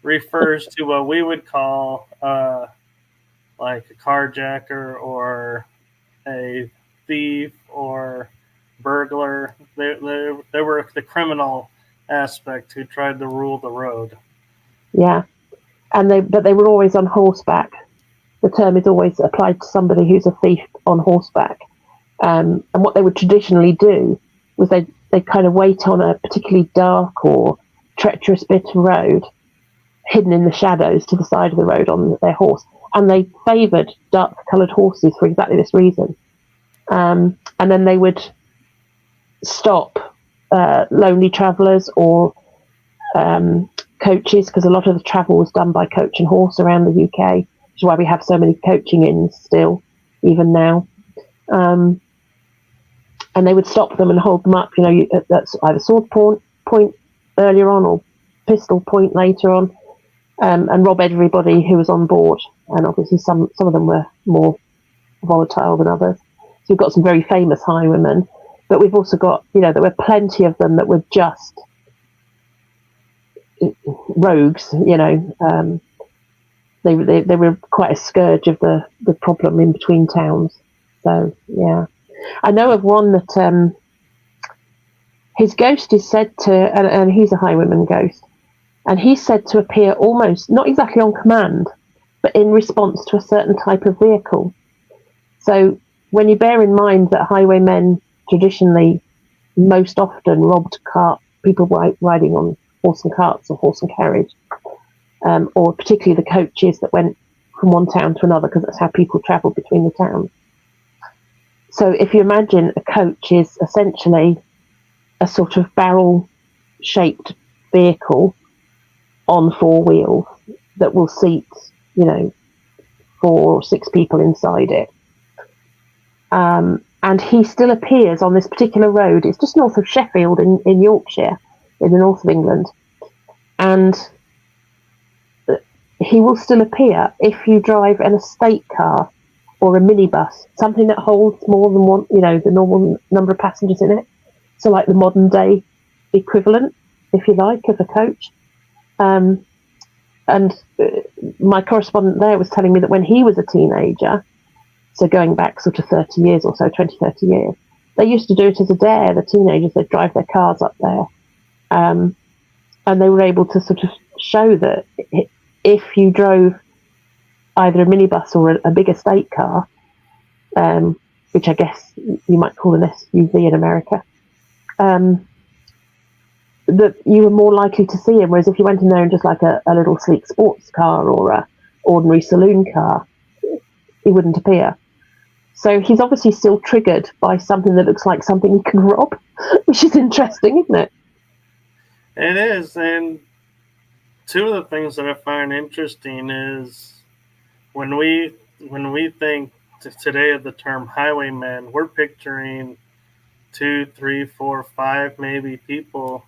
refers to what we would call like a carjacker or a thief or burglar. They were the criminal aspect who tried to rule the road. Yeah, but they were always on horseback. The term is always applied to somebody who's a thief on horseback. And what they would traditionally do was they kind of wait on a particularly dark or treacherous bit of road, hidden in the shadows to the side of the road on their horse, and they favoured dark-coloured horses for exactly this reason. And then they would stop lonely travellers or coaches, because a lot of the travel was done by coach and horse around the UK, which is why we have so many coaching inns still, even now. And they would stop them and hold them up. That's either sword point earlier on or pistol point later on, and rob everybody who was on board. And obviously some of them were more volatile than others. So we've got some very famous highwaymen, but we've also got, there were plenty of them that were just rogues. They were quite a scourge of the problem in between towns. So yeah, I know of one that his ghost is said to, and he's a highwayman ghost, and he's said to appear almost not exactly on command, but in response to a certain type of vehicle. So when you bear in mind that highwaymen traditionally most often robbed people riding on horse and carts or horse and carriage, or particularly the coaches that went from one town to another, because that's how people travelled between the towns. So if you imagine a coach is essentially a sort of barrel-shaped vehicle on four wheels that will seat, 4 or 6 people inside it. And he still appears on this particular road. It's just north of Sheffield in Yorkshire, in the north of England. And he will still appear if you drive an estate car or a minibus, something that holds more than one, the normal number of passengers in it. So like the modern day equivalent, if you like, of a coach. And my correspondent there was telling me that when he was a teenager, so going back sort of 30 years or so, 20, 30 years, they used to do it as a dare. The teenagers, they'd drive their cars up there. And they were able to sort of show that if you drove either a minibus or a big estate car, which I guess you might call an SUV in America, that you were more likely to see him. Whereas if you went in there in just like a little sleek sports car or a ordinary saloon car, he wouldn't appear. So he's obviously still triggered by something that looks like something he can rob, which is interesting, isn't it? It is. And two of the things that I find interesting is when we think today of the term highwaymen, we're picturing 2, 3, 4, 5 maybe people,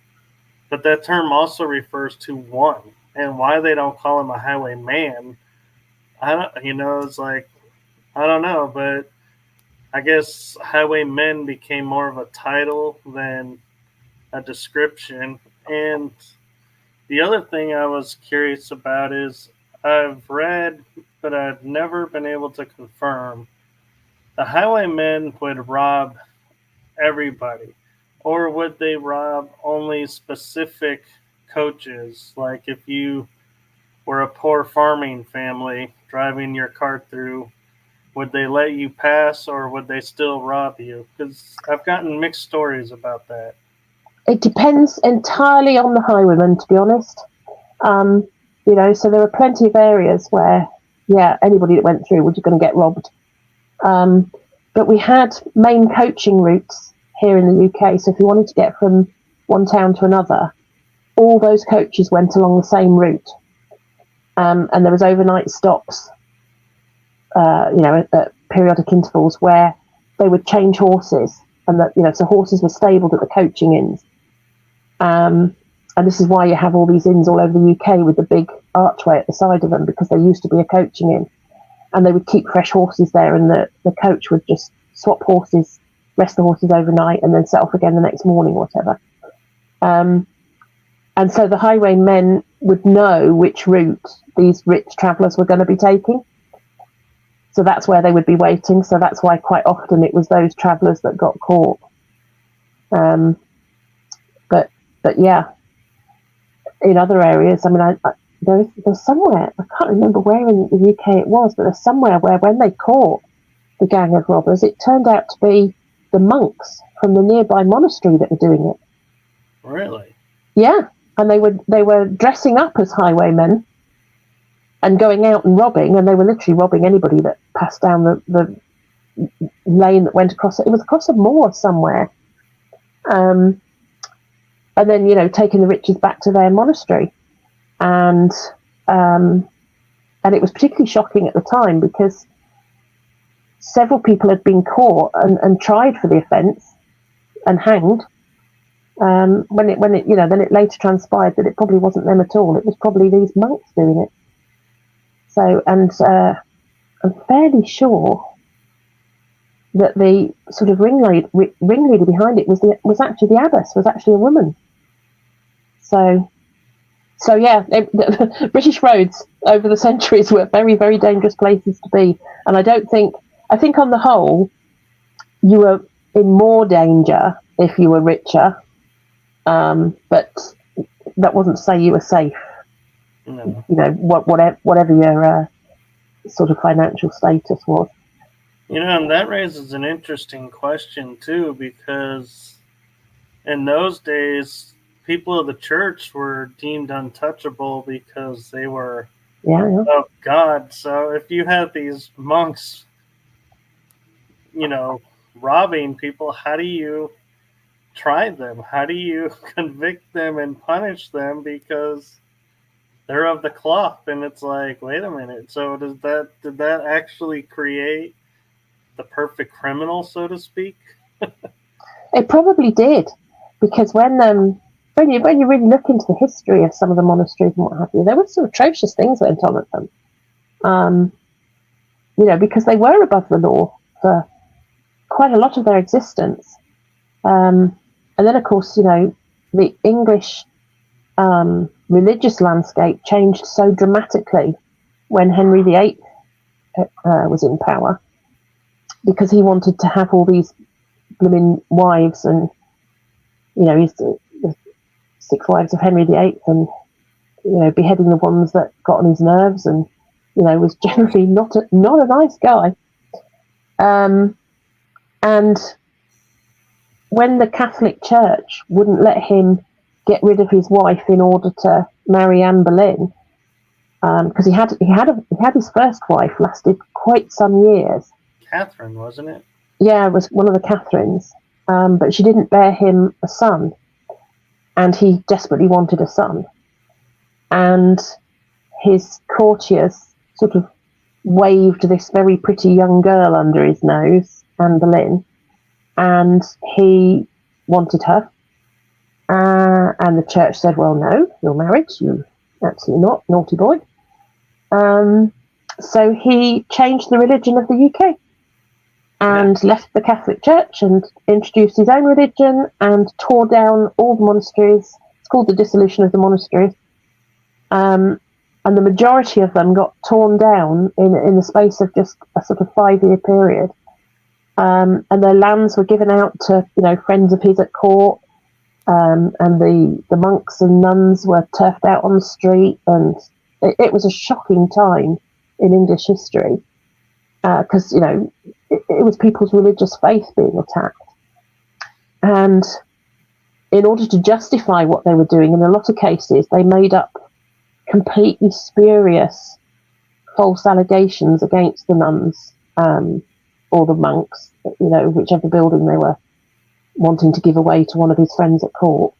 but that term also refers to one. And why they don't call him a highwayman, it's like, I don't know, but I guess highwaymen became more of a title than a description. And the other thing I was curious about is I've read, but I've never been able to confirm, the highwaymen would rob everybody, or would they rob only specific coaches? Like if you were a poor farming family driving your cart through, would they let you pass, or would they still rob you? Because I've gotten mixed stories about that. It depends entirely on the highwayman, to be honest. So there were plenty of areas where, anybody that went through was going to get robbed. But we had main coaching routes here in the UK. So if you wanted to get from one town to another, all those coaches went along the same route. And there was overnight stops, at periodic intervals where they would change horses, and that, so horses were stabled at the coaching inns. And this is why you have all these inns all over the UK with the big archway at the side of them, because there used to be a coaching inn, and they would keep fresh horses there, and the coach would just swap horses, rest the horses overnight, and then set off again the next morning, whatever. And so the highwaymen would know which route these rich travellers were going to be taking. So that's where they would be waiting. So that's why quite often it was those travellers that got caught. But yeah, in other areas, I mean, there's somewhere, I can't remember where in the UK it was, but there's somewhere where when they caught the gang of robbers, it turned out to be the monks from the nearby monastery that were doing it. Really? Yeah, and they were dressing up as highwaymen, and going out and robbing, and they were literally robbing anybody that passed down the lane that went across it. It was across a moor somewhere. And then, taking the riches back to their monastery. And it was particularly shocking at the time because several people had been caught and tried for the offence and hanged. Then it later transpired that it probably wasn't them at all. It was probably these monks doing it. So, and I'm fairly sure that the sort of ringleader behind it was actually the abbess, was actually a woman. So yeah, British roads over the centuries were very, very dangerous places to be. And I think on the whole, you were in more danger if you were richer, but that wasn't to say you were safe. No. Whatever your sort of financial status was. And that raises an interesting question too, because in those days, people of the church were deemed untouchable because they were of God. So if you had these monks, robbing people, how do you try them? How do you convict them and punish them because they're of the cloth? And it's like, wait a minute. So did that actually create the perfect criminal, so to speak? It probably did, because when you really look into the history of some of the monasteries and what have you, there were some atrocious things went on at them. Because they were above the law for quite a lot of their existence. And then, of course, the English religious landscape changed so dramatically when Henry VIII was in power, because he wanted to have all these blooming wives, and he's the 6 wives of Henry VIII, and beheading the ones that got on his nerves, and was generally not a nice guy. And when the Catholic Church wouldn't let him get rid of his wife in order to marry Anne Boleyn, because he had his first wife, lasted quite some years. Catherine, wasn't it? Yeah, it was one of the Catherines, but she didn't bear him a son, and he desperately wanted a son. And his courtiers sort of waved this very pretty young girl under his nose, Anne Boleyn, and he wanted her. And the church said, well, no, you're married. You absolutely not, naughty boy. So he changed the religion of the UK and left the Catholic Church and introduced his own religion and tore down all the monasteries. It's called the dissolution of the monasteries. And the majority of them got torn down in the space of just a sort of 5-year period. And their lands were given out to, friends of his at court. And the monks and nuns were turfed out on the street. And it was a shocking time in English history, because, it was people's religious faith being attacked. And in order to justify what they were doing, in a lot of cases, they made up completely spurious false allegations against the nuns or the monks, whichever building they were wanting to give away to one of his friends at court.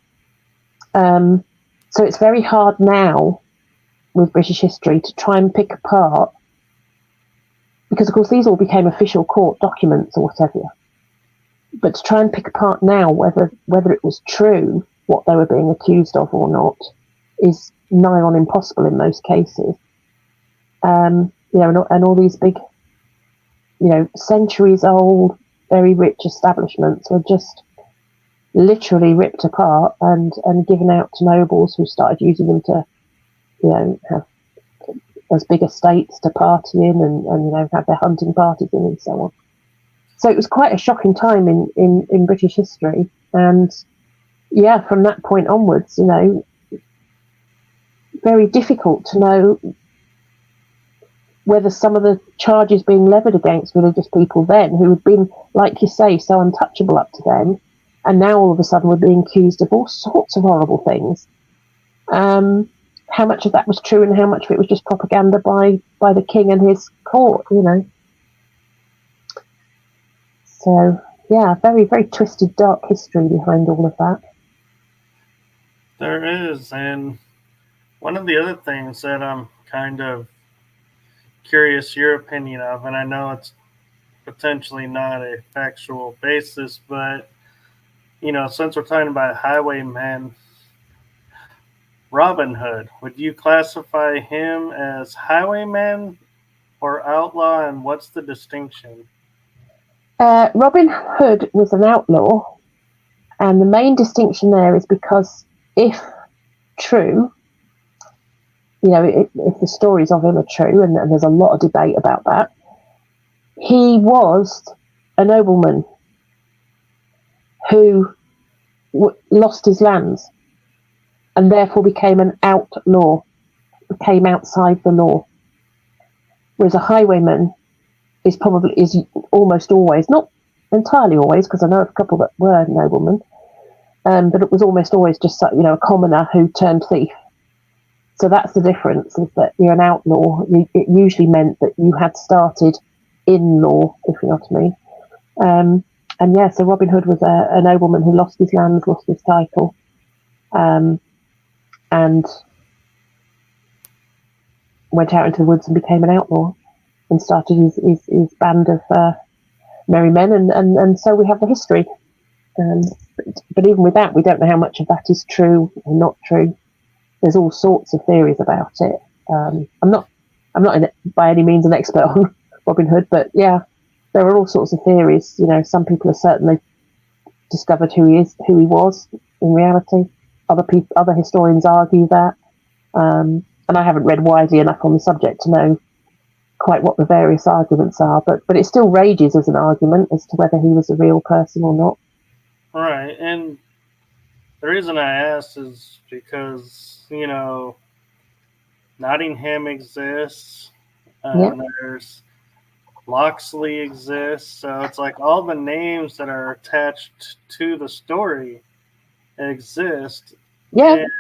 So it's very hard now with British history to try and pick apart, because of course these all became official court documents or whatever, but to try and pick apart now whether it was true what they were being accused of or not is nigh on impossible in most cases. And all these big, centuries old, very rich establishments were just literally ripped apart and given out to nobles who started using them to, have as big estates to party in and have their hunting parties in and so on. So it was quite a shocking time in British history. And yeah, from that point onwards, very difficult to know whether some of the charges being levied against religious people then, who had been, like you say, so untouchable up to then, and now all of a sudden were being accused of all sorts of horrible things, how much of that was true and how much of it was just propaganda by the king and his court, So, yeah, very, very twisted, dark history behind all of that. There is, and one of the other things that I'm kind of curious your opinion of, and I know it's potentially not a factual basis, but since we're talking about highwaymen, Robin Hood, would you classify him as highwayman or outlaw, and what's the distinction? Robin Hood was an outlaw, and the main distinction there is because if true, if the stories of him are true, and there's a lot of debate about that, he was a nobleman who lost his lands and therefore became an outlaw, came outside the law. Whereas a highwayman is almost always, not entirely always, because I know of a couple that were noblemen, but it was almost always just a commoner who turned thief. So that's the difference, is that you're an outlaw. It usually meant that you had started in law, if you know what I mean. And yeah, so Robin Hood was a nobleman who lost his lands, lost his title, and went out into the woods and became an outlaw and started his band of merry men, and so we have the history. But even with that, we don't know how much of that is true or not true. There's all sorts of theories about it. I'm not by any means an expert on Robin Hood, but yeah, there are all sorts of theories. Some people have certainly discovered who he was in reality. Other historians argue that, and I haven't read widely enough on the subject to know quite what the various arguments are. But it still rages as an argument as to whether he was a real person or not. Right, and the reason I asked is because Nottingham exists. There's Locksley exists, so it's like all the names that are attached to the story exist. Yeah. And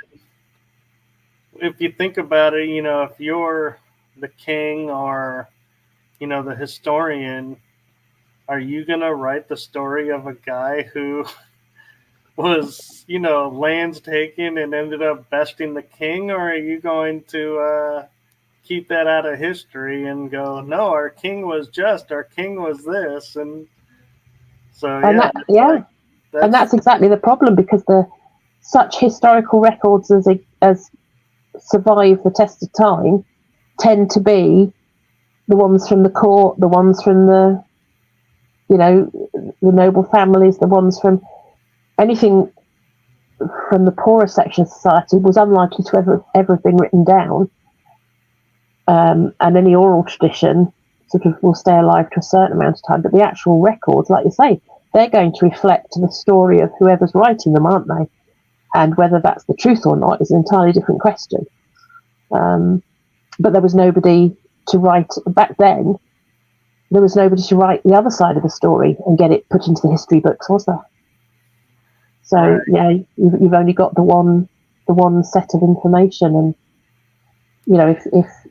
if you think about it, if you're the king or the historian, are you gonna write the story of a guy who was lands taken and ended up besting the king, or are you going to keep that out of history and go, no, our king was just, our king was this, and so and that's exactly the problem, because such historical records as survive the test of time tend to be the ones from the court, the ones from the noble families, the ones from anything from the poorer section of society was unlikely to ever have been written down. And any oral tradition sort of will stay alive to a certain amount of time. But the actual records, like you say, they're going to reflect the story of whoever's writing them, aren't they? And whether that's the truth or not is an entirely different question. But there was nobody to write, back then, there was nobody to write the other side of the story and get it put into the history books, was there? So, yeah, you've only got the one set of information. And,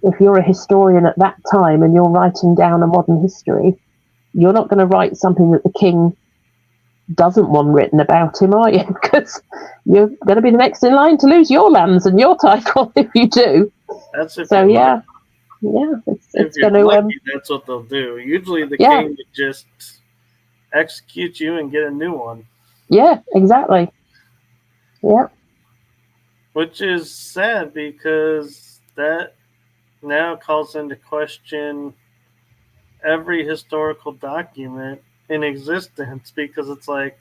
if you're a historian at that time and you're writing down a modern history, you're not going to write something that the king doesn't want written about him, are you? Because you're going to be the next in line to lose your lands and your title if you do. That's if so. Yeah, it's going to. That's what they'll do. Usually, the king would just execute you and get a new one. Yeah, exactly. Yeah. Which is sad, because that now calls into question every historical document in existence, because it's like,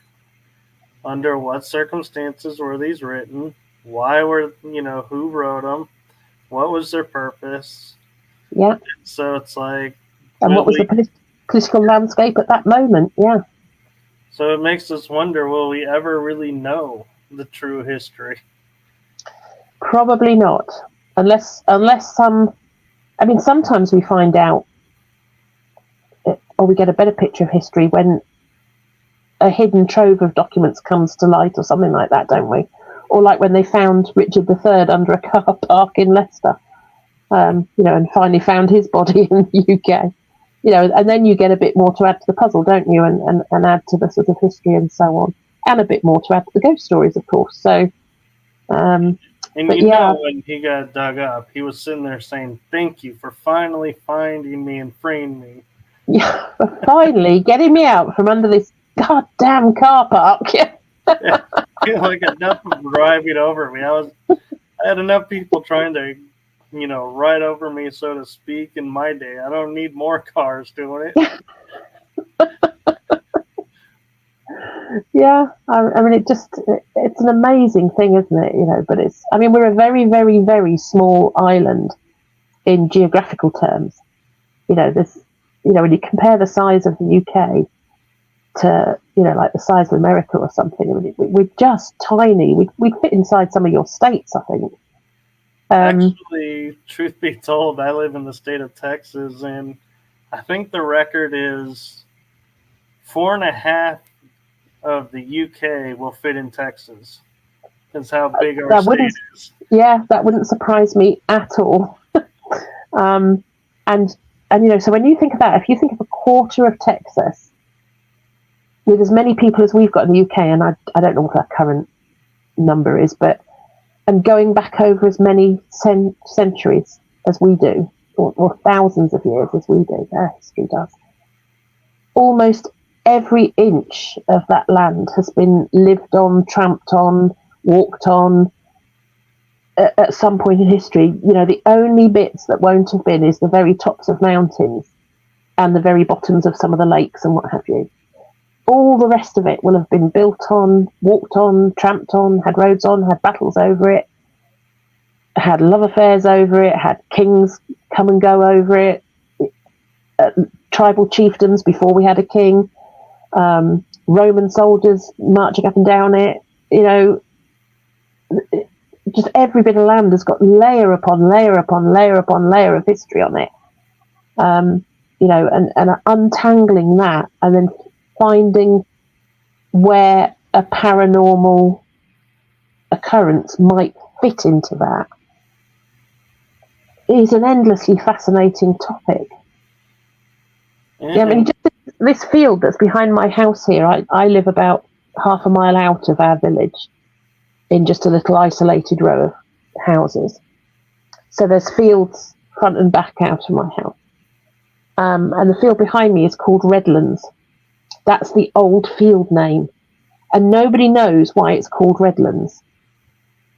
under what circumstances were these written? Why were, who wrote them? What was their purpose? Yeah. So it's like... And what was the political landscape at that moment? Yeah. So it makes us wonder, will we ever really know the true history? Probably not. Unless sometimes we find out, or we get a better picture of history when a hidden trove of documents comes to light or something like that, don't we? or like when they found Richard III under a car park in Leicester, and finally found his body in the UK. And then you get a bit more to add to the puzzle, don't you? And add to the sort of history and so on, and a bit more to add to the ghost stories, of course. So, and when he got dug up, he was sitting there saying, "Thank you for finally finding me and freeing me." Yeah, for finally getting me out from under this goddamn car park. Yeah. Like enough of driving over me. I had enough people trying to, ride over me, so to speak, in my day. I don't need more cars doing it. Yeah, I mean, it's an amazing thing, isn't it? But we're a very, very, very small island in geographical terms. When you compare the size of the UK to, like the size of America or something, we're just tiny. We'd fit inside some of your states, I think. Actually, truth be told, I live in the state of Texas, and I think the record is 4.5 of the UK will fit in Texas. That's how big our state is. Yeah, that wouldn't surprise me at all. So when you think of that, if you think of a quarter of Texas with as many people as we've got in the UK, and I don't know what our current number is, and going back over as many centuries as we do, or thousands of years as we do, their history does, almost every inch of that land has been lived on, tramped on, walked on at some point in history. The only bits that won't have been is the very tops of mountains and the very bottoms of some of the lakes and what have you. All the rest of it will have been built on, walked on, tramped on, had roads on, had battles over it, had love affairs over it, had kings come and go over it, tribal chieftains before we had a king, Roman soldiers marching up and down it. Just every bit of land has got layer upon layer upon layer upon layer of history on it. And untangling that and then finding where a paranormal occurrence might fit into that is an endlessly fascinating topic. Mm-hmm. Just this field that's behind my house here, I live about half a mile out of our village in just a little isolated row of houses. So there's fields front and back out of my house. And the field behind me is called Redlands. That's the old field name. And nobody knows why it's called Redlands.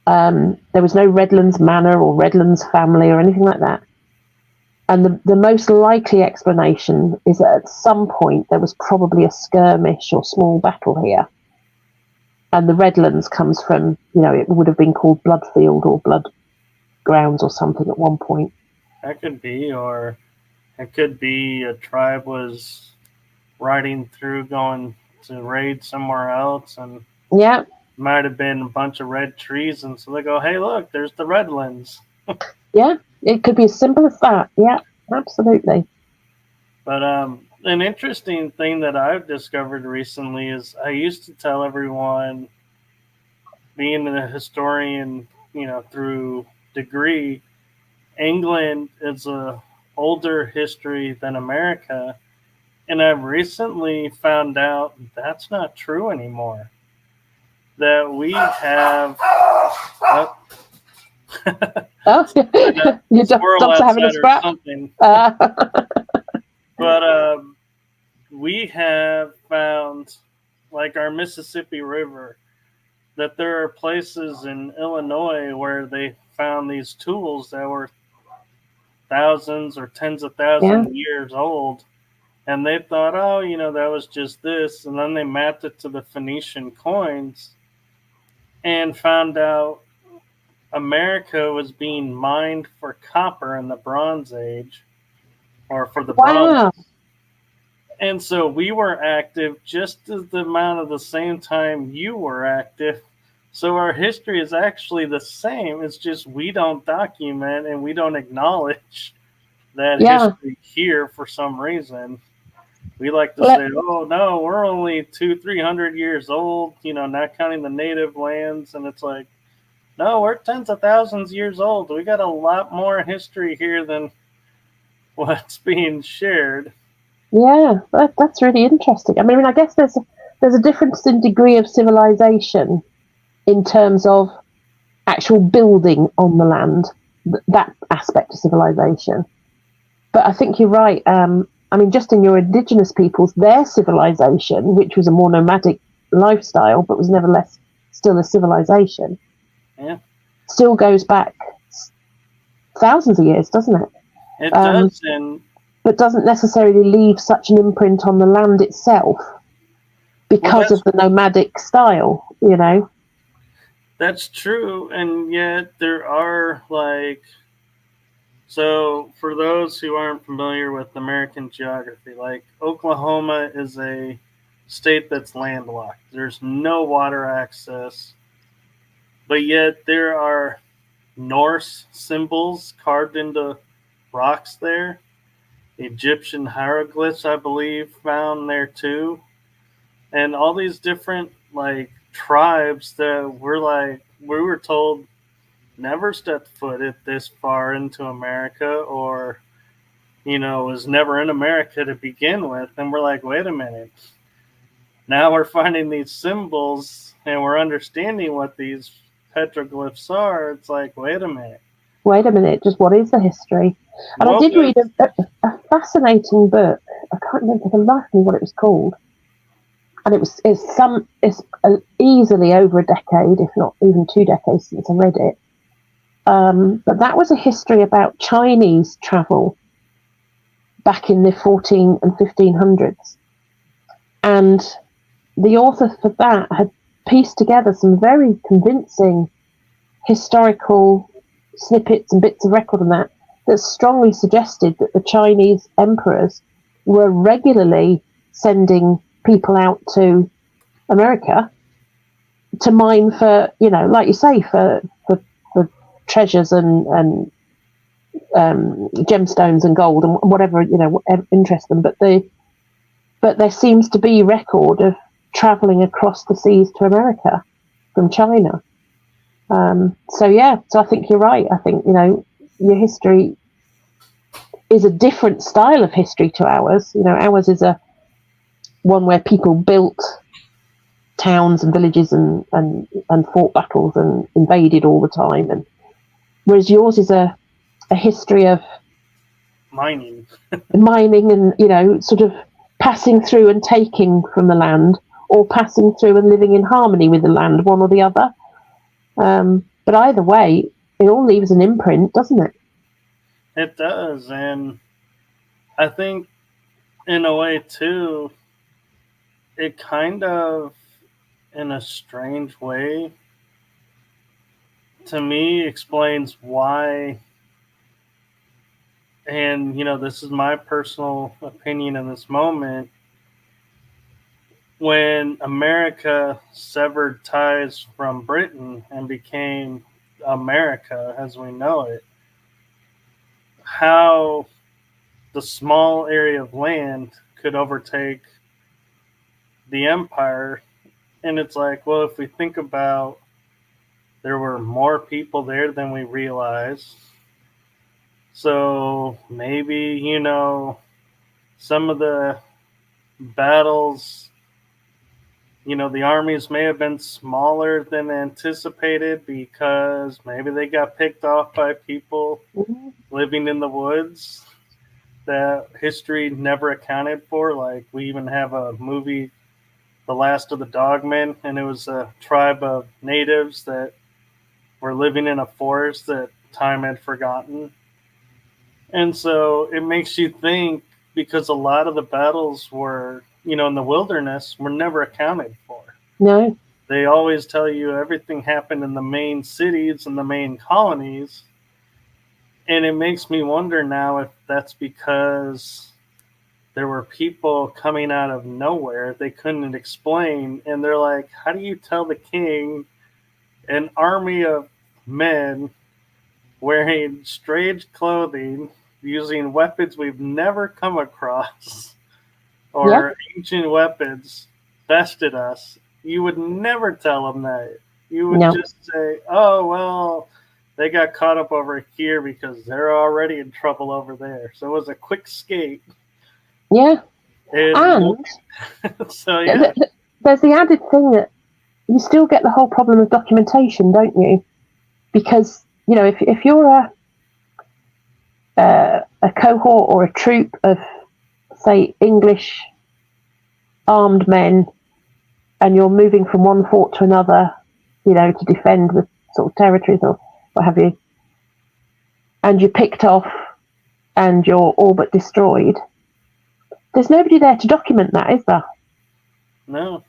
There was no Redlands Manor or Redlands family or anything like that. And the most likely explanation is that at some point there was probably a skirmish or small battle here. And the Redlands comes from, it would have been called Bloodfield or Blood Grounds or something at one point. That could be, or it could be a tribe was riding through going to raid somewhere else, and might have been a bunch of red trees, and so they go, "Hey, look, there's the Redlands." Yeah, it could be as simple as that. Yeah, absolutely. But an interesting thing that I've discovered recently is I used to tell everyone, being a historian, through degree, England is a older history than America. And I've recently found out that's not true anymore. That we have... you just having a scrap? Something. But we have found, like our Mississippi River, that there are places in Illinois where they found these tools that were thousands or tens of thousands years old. And they thought, that was just this. And then they mapped it to the Phoenician coins and found out America was being mined for copper in the Bronze Age, or for the bronze. And so we were active just as the amount of the same time you were active. So our history is actually the same. It's just we don't document and we don't acknowledge that history here for some reason. We like to say, "Oh no, we're only 200-300 years old," not counting the native lands. And it's like, No, we're tens of thousands of years old. We got a lot more history here than what's being shared. Yeah, that's really interesting. I mean, I guess there's a difference in degree of civilization in terms of actual building on the land, that aspect of civilization. But I think you're right. I mean, just in your indigenous peoples, their civilization, which was a more nomadic lifestyle, but was nevertheless still a civilization, Yeah, still goes back thousands of years, doesn't it? it does, and but doesn't necessarily leave such an imprint on the land itself because of the nomadic style, you know. That's true, and yet there are like, so for those who aren't familiar with American geography, like Oklahoma is a state that's landlocked. There's no water access, but yet there are Norse symbols carved into rocks there. Egyptian hieroglyphs, I believe, found there too. And all these different like tribes that we were told never stepped foot at this far into America, or was never in America to begin with. And we're like, wait a minute. Now we're finding these symbols and we're understanding what these petroglyphs are. It's like, wait a minute. Wait a minute, just what is the history? And I did read a fascinating book. I can't remember for the life of me what it was called. And it's easily over a decade, if not even 2 decades since I read it. But that was a history about Chinese travel back in the 14 and 1500s. And the author for that had pieced together some very convincing historical snippets and bits of record on that strongly suggested that the Chinese emperors were regularly sending people out to America to mine for, like you say, for treasures and gemstones and gold and whatever, whatever interests them. But there seems to be record of traveling across the seas to America from China. So I think you're right. I think, your history is a different style of history to ours. Ours is one where people built towns and villages and fought battles and invaded all the time. And whereas yours is a history of mining and, sort of passing through and taking from the land, or passing through and living in harmony with the land, one or the other. But either way, it all leaves an imprint, doesn't it? It does. And I think in a way too, it kind of, in a strange way, to me explains why. And this is my personal opinion in this moment. When America severed ties from Britain and became America as we know it, how the small area of land could overtake the empire. And it's like, well, if we think about, there were more people there than we realized. So maybe, some of the battles, the armies may have been smaller than anticipated because maybe they got picked off by people living in the woods that history never accounted for. Like, we even have a movie, The Last of the Dogmen, and it was a tribe of natives that were living in a forest that time had forgotten. And so it makes you think, because a lot of the battles were, in the wilderness, were never accounted for. No. They always tell you everything happened in the main cities and the main colonies. And it makes me wonder now if that's because there were people coming out of nowhere they couldn't explain. And they're like, how do you tell the king an army of men wearing strange clothing, using weapons we've never come across, or ancient weapons, bested us? You would never tell them that You would No. just say, "Oh well, they got caught up over here because they're already in trouble over there." So it was a quick skate, Yeah. and And so yeah, there's the added thing that you still get the whole problem of documentation, don't you? Because, you know, if you're a cohort or a troop of, say, English armed men, and you're moving from one fort to another, you know, to defend the sort of territories or what have you, and you're picked off and you're all but destroyed, there's nobody there to document that, is there? no,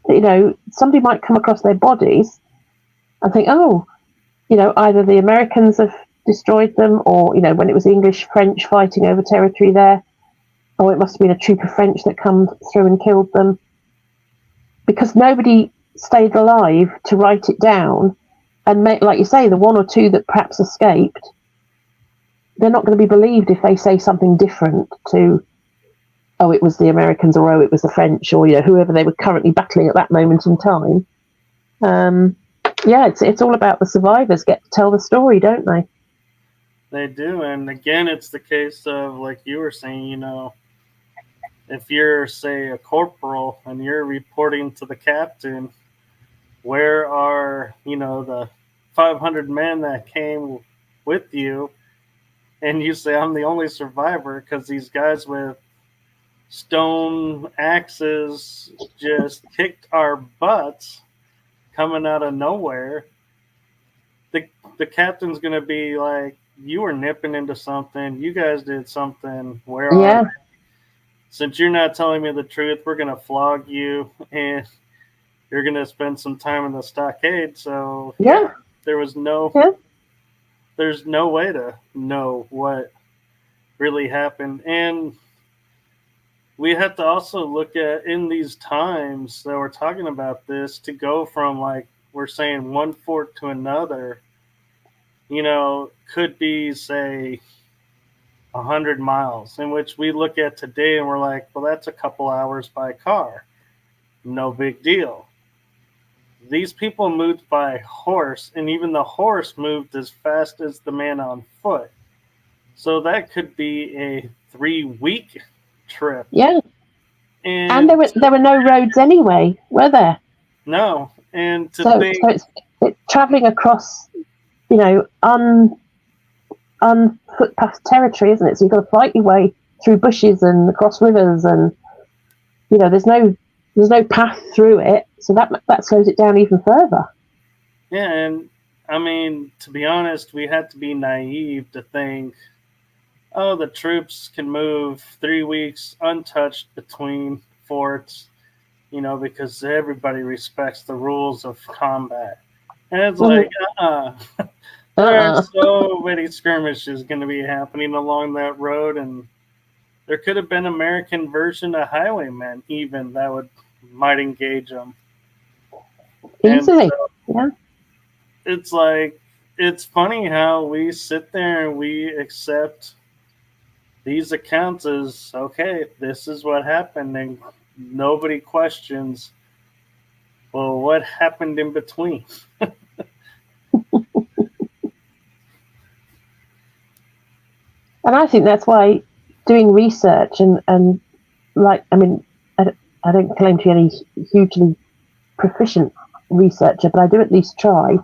You know, somebody might come across their bodies and think, oh, you know, either the Americans have destroyed them, or, you know, when it was English, French fighting over territory there, or it must have been a troop of French that come through and killed them. Because nobody stayed alive to write it down and make, like you say, the one or two that perhaps escaped, they're not going to be believed if they say something different to, oh, it was the Americans, or oh, it was the French, or, you know, whoever they were currently battling at that moment in time. Yeah, it's all about the survivors get to tell the story, don't they? they do. And again, it's the case of, like you were saying, you know, if you're, say, a corporal and you're reporting to the captain, where are, you know, the 500 men that came with you? And you say, I'm the only survivor because these guys with stone axes just kicked our butts coming out of nowhere. The captain's going to be like, you were nipping into something. You guys did something. Where are they? Since you're not telling me the truth, we're going to flog you and you're going to spend some time in the stockade. So Yeah. there was there's no way to know what really happened. And we have to also look at, in these times that we're talking about this, to go from, like we're saying, one fort to another, you know, could be, say, 100 miles, in which we look at today and we're like, well, that's a couple hours by car. No big deal. These people moved by horse, and even the horse moved as fast as the man on foot. So that could be a 3-week trip. Yeah. And there were no roads anyway, were there? No. And so it's travelling across, you know, unfootpath territory, isn't it? So you've got to fight your way through bushes and across rivers, and, you know, there's no path through it, so that slows it down even further. Yeah, and I mean, to be honest, we had to be naive to think, oh, the troops can move 3 weeks untouched between forts, you know, because everybody respects the rules of combat. And it's like, there are so many skirmishes going to be happening along that road, and there could have been an American version of Highwaymen even that might engage them. Easily, so, yeah. It's like, it's funny how we sit there and we accept these accounts as, okay, this is what happened, and nobody questions, well, what happened in between? And I think that's why doing research and like, I mean, I don't claim to be any hugely proficient researcher, but I do at least try,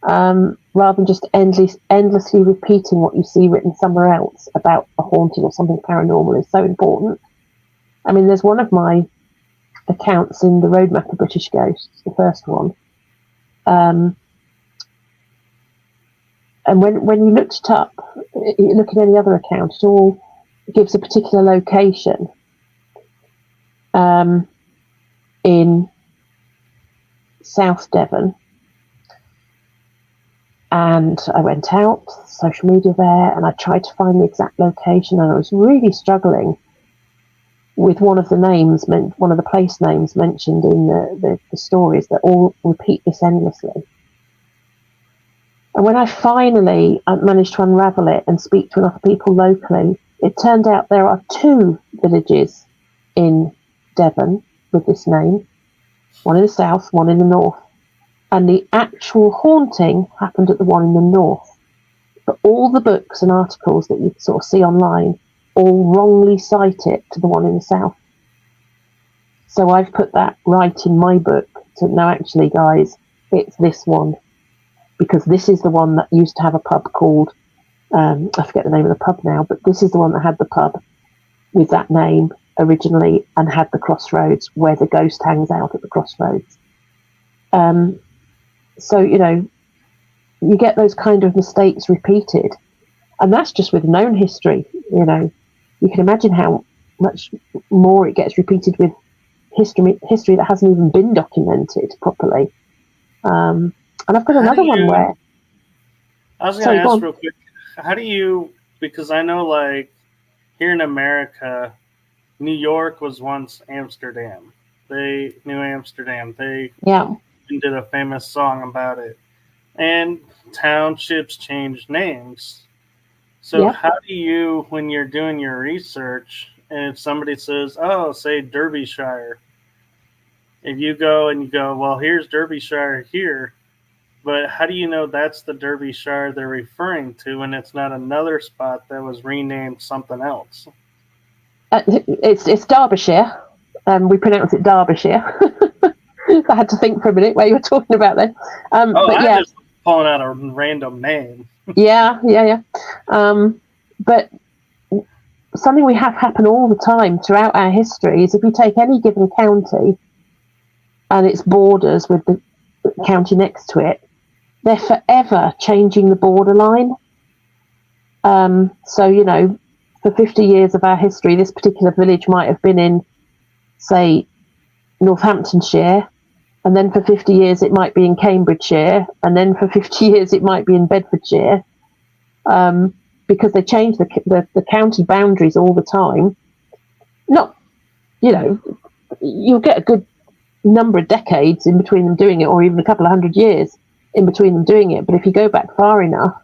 rather than just endlessly repeating what you see written somewhere else about a haunting or something paranormal is so important. I mean, there's one of my accounts in the Roadmap of British Ghosts, the first one, and when you looked it up, you look at any other account, it all gives a particular location in South Devon. And I went out, social media there, and I tried to find the exact location, and I was really struggling with one of the place names mentioned in the stories that all repeat this endlessly. And when I finally managed to unravel it and speak to enough people locally, it turned out there are 2 villages in Devon with this name, one in the south, one in the north. and the actual haunting happened at the one in the north. But all the books and articles that you sort of see online all wrongly cite it to the one in the south. So I've put that right in my book. So no, actually, guys, it's this one, because this is the one that used to have a pub called, I forget the name of the pub now, but this is the one that had the pub with that name originally and had the crossroads where the ghost hangs out at the crossroads. So, you know, you get those kind of mistakes repeated, and that's just with known history. You know, you can imagine how much more it gets repeated with history that hasn't even been documented properly. And I've got another one where I was going to ask real quick, how do you, because I know like here in America, New York was once Amsterdam. New Amsterdam. They did a famous song about it. And townships change names. So how do you, when you're doing your research, and if somebody says, oh, say Derbyshire, if you go and you go, well, here's Derbyshire here, but how do you know that's the Derbyshire they're referring to and it's not another spot that was renamed something else? It's Derbyshire. We pronounce it Derbyshire. I had to think for a minute where you were talking about then. I just pulling out a random name. Yeah. But something we have happen all the time throughout our history is if you take any given county and its borders with the county next to it, they're forever changing the borderline. So, you know, for 50 years of our history, this particular village might have been in, say, Northamptonshire, and then for 50 years it might be in Cambridgeshire, and then for 50 years it might be in Bedfordshire, because they change the county boundaries all the time. Not, you know, you'll get a good number of decades in between them doing it, or even a couple of hundred years in between them doing it. But if you go back far enough,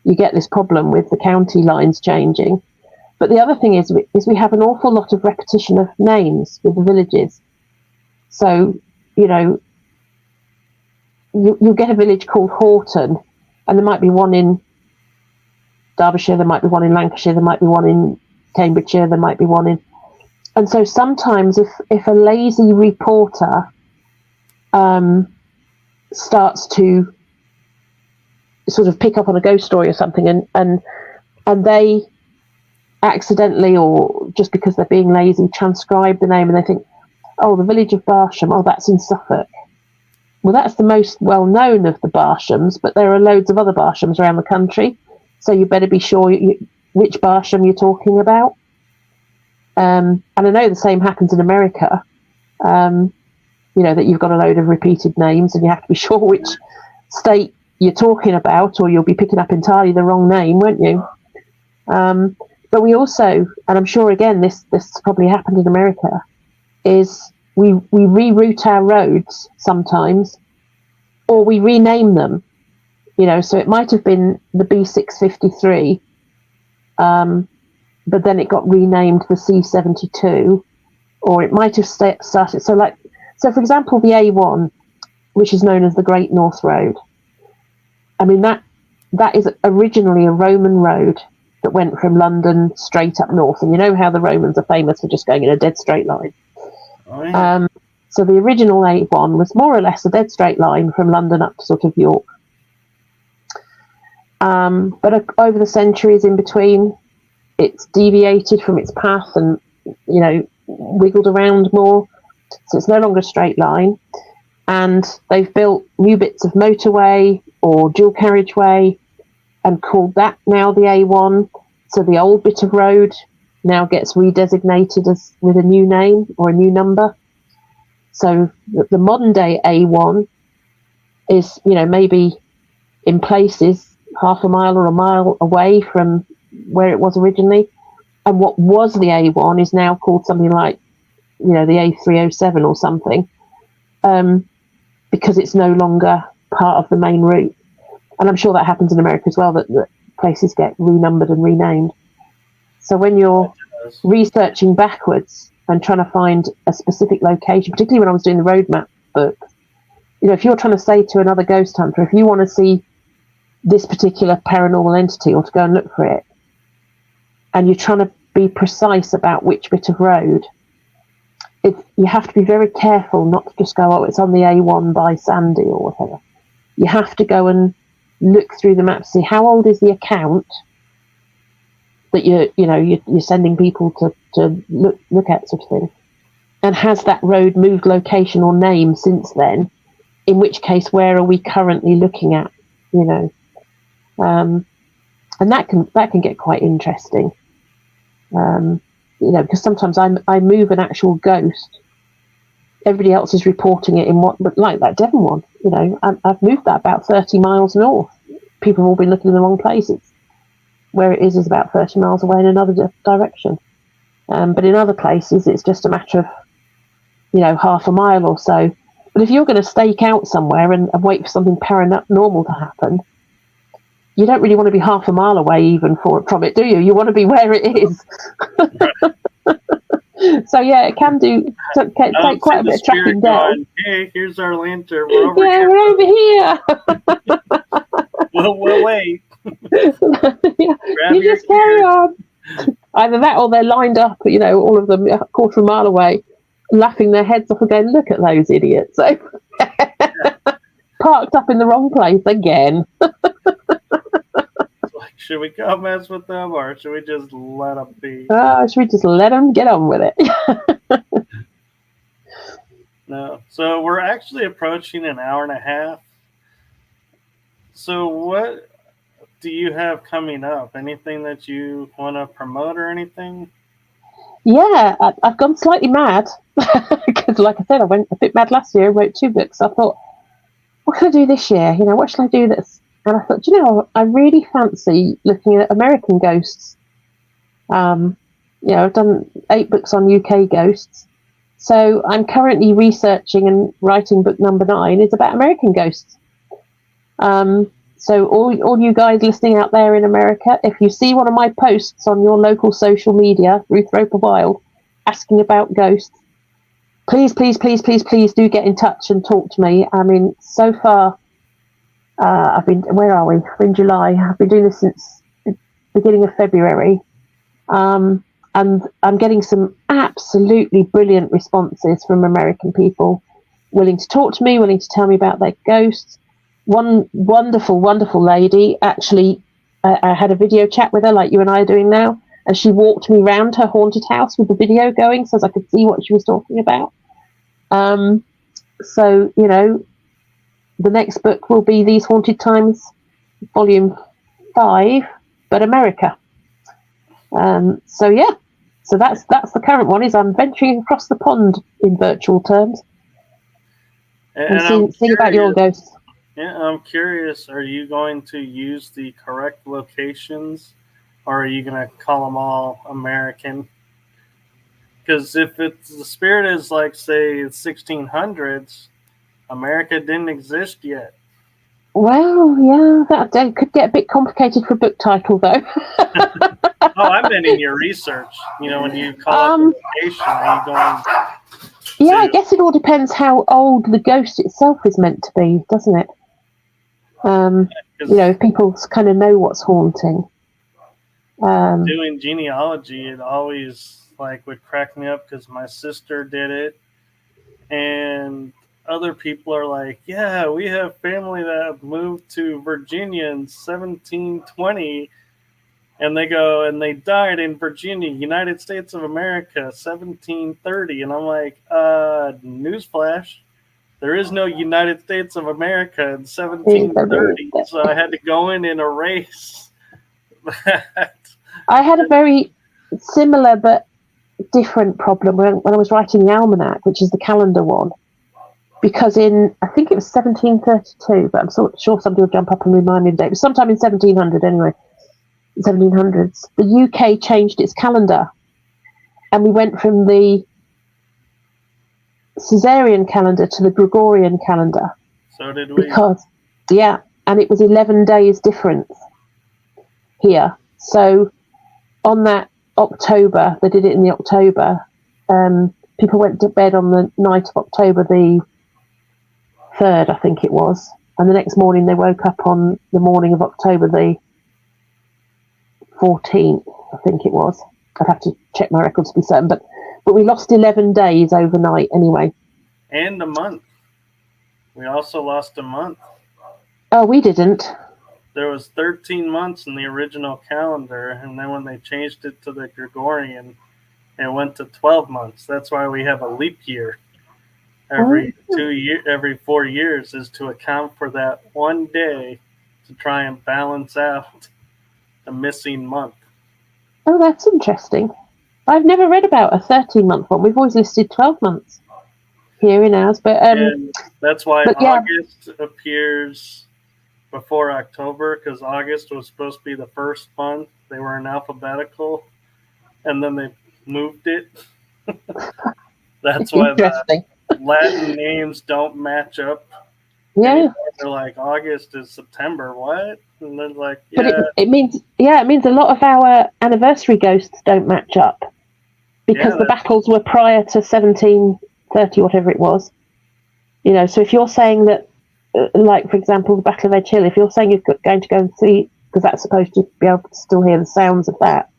you get this problem with the county lines changing. But the other thing is we have an awful lot of repetition of names with the villages. So, you know, you'll get a village called Horton, and there might be one in Derbyshire, there might be one in Lancashire, there might be one in Cambridgeshire, there might be one in... And so sometimes if a lazy reporter starts to sort of pick up on a ghost story or something, and they accidentally, or just because they're being lazy, transcribe the name, and they think, oh, the village of Barsham, oh, that's in Suffolk. Well, that's the most well-known of the Barshams, but there are loads of other Barshams around the country, so you better be sure which Barsham you're talking about. And I know the same happens in America, you know, that you've got a load of repeated names and you have to be sure which state you're talking about, or you'll be picking up entirely the wrong name, won't you? But we also, and I'm sure again this probably happened in America, is we reroute our roads sometimes, or we rename them. You know, so it might have been the B653, but then it got renamed the C72, or it might have started. So for example, the A1, which is known as the Great North Road. I mean, that is originally a Roman road that went from London straight up north. And you know how the Romans are famous for just going in a dead straight line. Oh, yeah. So the original A1 was more or less a dead straight line from London up to sort of York. But over the centuries in between, it's deviated from its path and, you know, wiggled around more. So it's no longer a straight line. And they've built new bits of motorway or dual carriageway and called that now the A1. So the old bit of road now gets redesignated as with a new name or a new number. So the modern day A1 is, you know, maybe in places half a mile or a mile away from where it was originally. And what was the A1 is now called something like, you know, the A307 or something, because it's no longer part of the main route. And I'm sure that happens in America as well, that places get renumbered and renamed. So when you're researching backwards and trying to find a specific location, particularly when I was doing the road map book, if you're trying to say to another ghost hunter, if you want to see this particular paranormal entity or to go and look for it, and you're trying to be precise about which bit of road, you have to be very careful not to just go, oh, it's on the A1 by Sandy or whatever. You have to go and look through the map to see how old is the account that you're sending people to look at, sort of thing, and has that road moved location or name since then? In which case, where are we currently looking at? And that can get quite interesting. Because sometimes I move an actual ghost. Everybody else is reporting it in but like that Devon one, I've moved that about 30 miles north. People have all been looking in the wrong places. Where it is about 30 miles away in another direction. But in other places, it's just a matter of, half a mile or so. But if you're going to stake out somewhere and wait for something paranormal to happen, you don't really want to be half a mile away even from it, do you? You want to be where it is. So yeah, it can take quite a bit of tracking down. Hey, here's our lantern. We're over here. We'll wait. You just carry on. Either that or they're lined up, all of them a quarter of a mile away, laughing their heads off and going, look at those idiots. So parked up in the wrong place again. Should we go mess with them, or should we just let them be? Should we just let them get on with it? No. So we're actually approaching an hour and a half. So what do you have coming up? Anything that you want to promote or anything? Yeah, I've gone slightly mad. Because like I said, I went a bit mad last year. I wrote 2 books. I thought, what can I do this year? What should I do this? And I thought, I really fancy looking at American ghosts. I've done 8 books on UK ghosts. So I'm currently researching and writing book number 9 is about American ghosts. So all you guys listening out there in America, if you see one of my posts on your local social media, Ruth Roper Wylde, asking about ghosts, please do get in touch and talk to me. I mean, so far, where are we? We're in July. I've been doing this since the beginning of February. And I'm getting some absolutely brilliant responses from American people willing to talk to me, willing to tell me about their ghosts. One wonderful, wonderful lady, actually, I had a video chat with her like you and I are doing now, and she walked me around her haunted house with the video going so as I could see what she was talking about. So, the next book will be These Haunted Times, Volume 5, but America. So that's the current one. Is I'm venturing across the pond in virtual terms and seeing about your ghosts. Yeah, I'm curious. Are you going to use the correct locations, or are you going to call them all American? Because if the spirit is like, say, 1600s, America didn't exist yet. Well, yeah, that could get a bit complicated for a book title, though. Oh, I meant in your research. When you call up the location, are you going? Yeah, I guess it all depends how old the ghost itself is meant to be, doesn't it? If people kind of know what's haunting. Doing genealogy, it always would crack me up because my sister did it, and other people are like, yeah, we have family that moved to Virginia in 1720, and they go and they died in Virginia, United States of America, 1730, and I'm like, newsflash, there is no United States of America in 1730, so I had to go in and erase that. I had a very similar but different problem when I was writing the Almanac, which is the calendar one, because I think it was 1732, but I'm sure somebody will jump up and remind me the date. It was sometime in 1700 anyway, 1700s. The UK changed its calendar, and we went from the Caesarean calendar to the Gregorian calendar. So did we. And it was 11 days difference here. So on that October, they did it in the October, people went to bed on the night of October the 3rd, I think it was. And the next morning they woke up on the morning of October the 14th, I think it was. I'd have to check my records to be certain, but we lost 11 days overnight anyway. And a month. We also lost a month. Oh, we didn't. There was 13 months in the original calendar, and then when they changed it to the Gregorian, it went to 12 months. That's why we have a leap year. Every 4 years is to account for that one day to try and balance out the missing month. Oh, that's interesting. I've never read about a 13-month one. We've always listed 12 months here in ours, but that's why August appears before October, because August was supposed to be the first month. They were in alphabetical, and then they moved it. That's why the Latin names don't match up. Yeah. Anymore. They're like, August is September. What? And they're like, yeah. But it means a lot of our anniversary ghosts don't match up because the battles were prior to 1730, whatever it was. So if you're saying that, like, for example, the Battle of Edge Hill, if you're saying you're going to go and see, because that's supposed to be able to still hear the sounds of that,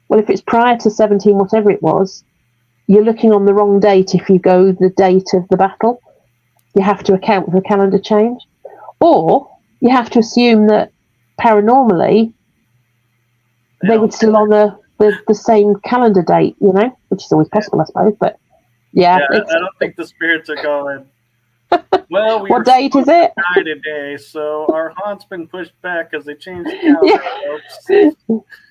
well, if it's prior to 17, whatever it was, you're looking on the wrong date if you go the date of the battle. You have to account for the calendar change. Or you have to assume that paranormally they would still honour the same calendar date, which is always possible, I suppose. But I don't think the spirits are going, well, what date is it? Today, so our haunt's been pushed back because they changed the calendar.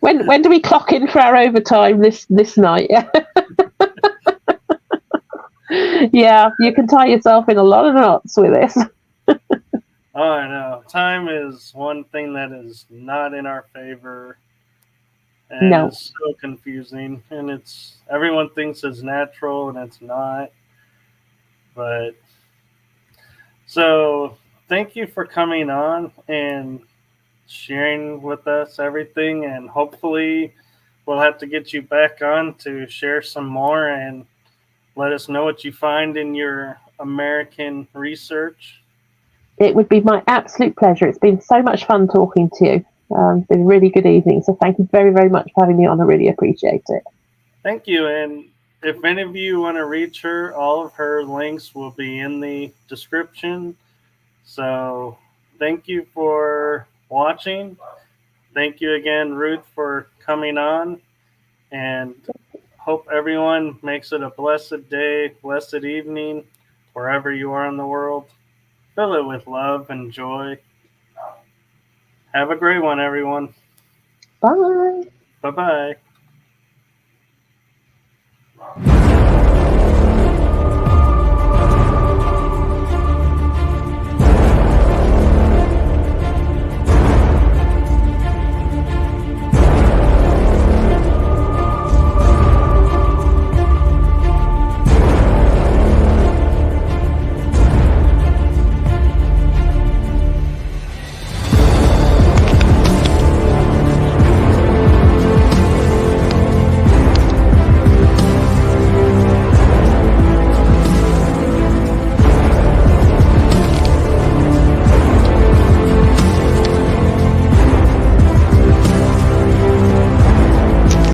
When do we clock in for our overtime this night? Yeah, you can tie yourself in a lot of knots with this. Oh, I know. Time is one thing that is not in our favor. And it's so confusing. And everyone thinks it's natural and it's not. But so thank you for coming on and sharing with us everything. And hopefully we'll have to get you back on to share some more and let us know what you find in your American research. It would be my absolute pleasure. It's been so much fun talking to you. It's been a really good evening. So thank you very, very much for having me on. I really appreciate it. Thank you. And if any of you want to reach her, all of her links will be in the description. So thank you for watching. Thank you again, Ruth, for coming on. And hope everyone makes it a blessed day, blessed evening, wherever you are in the world. Fill it with love and joy. Have a great one, everyone. Bye. Bye-bye.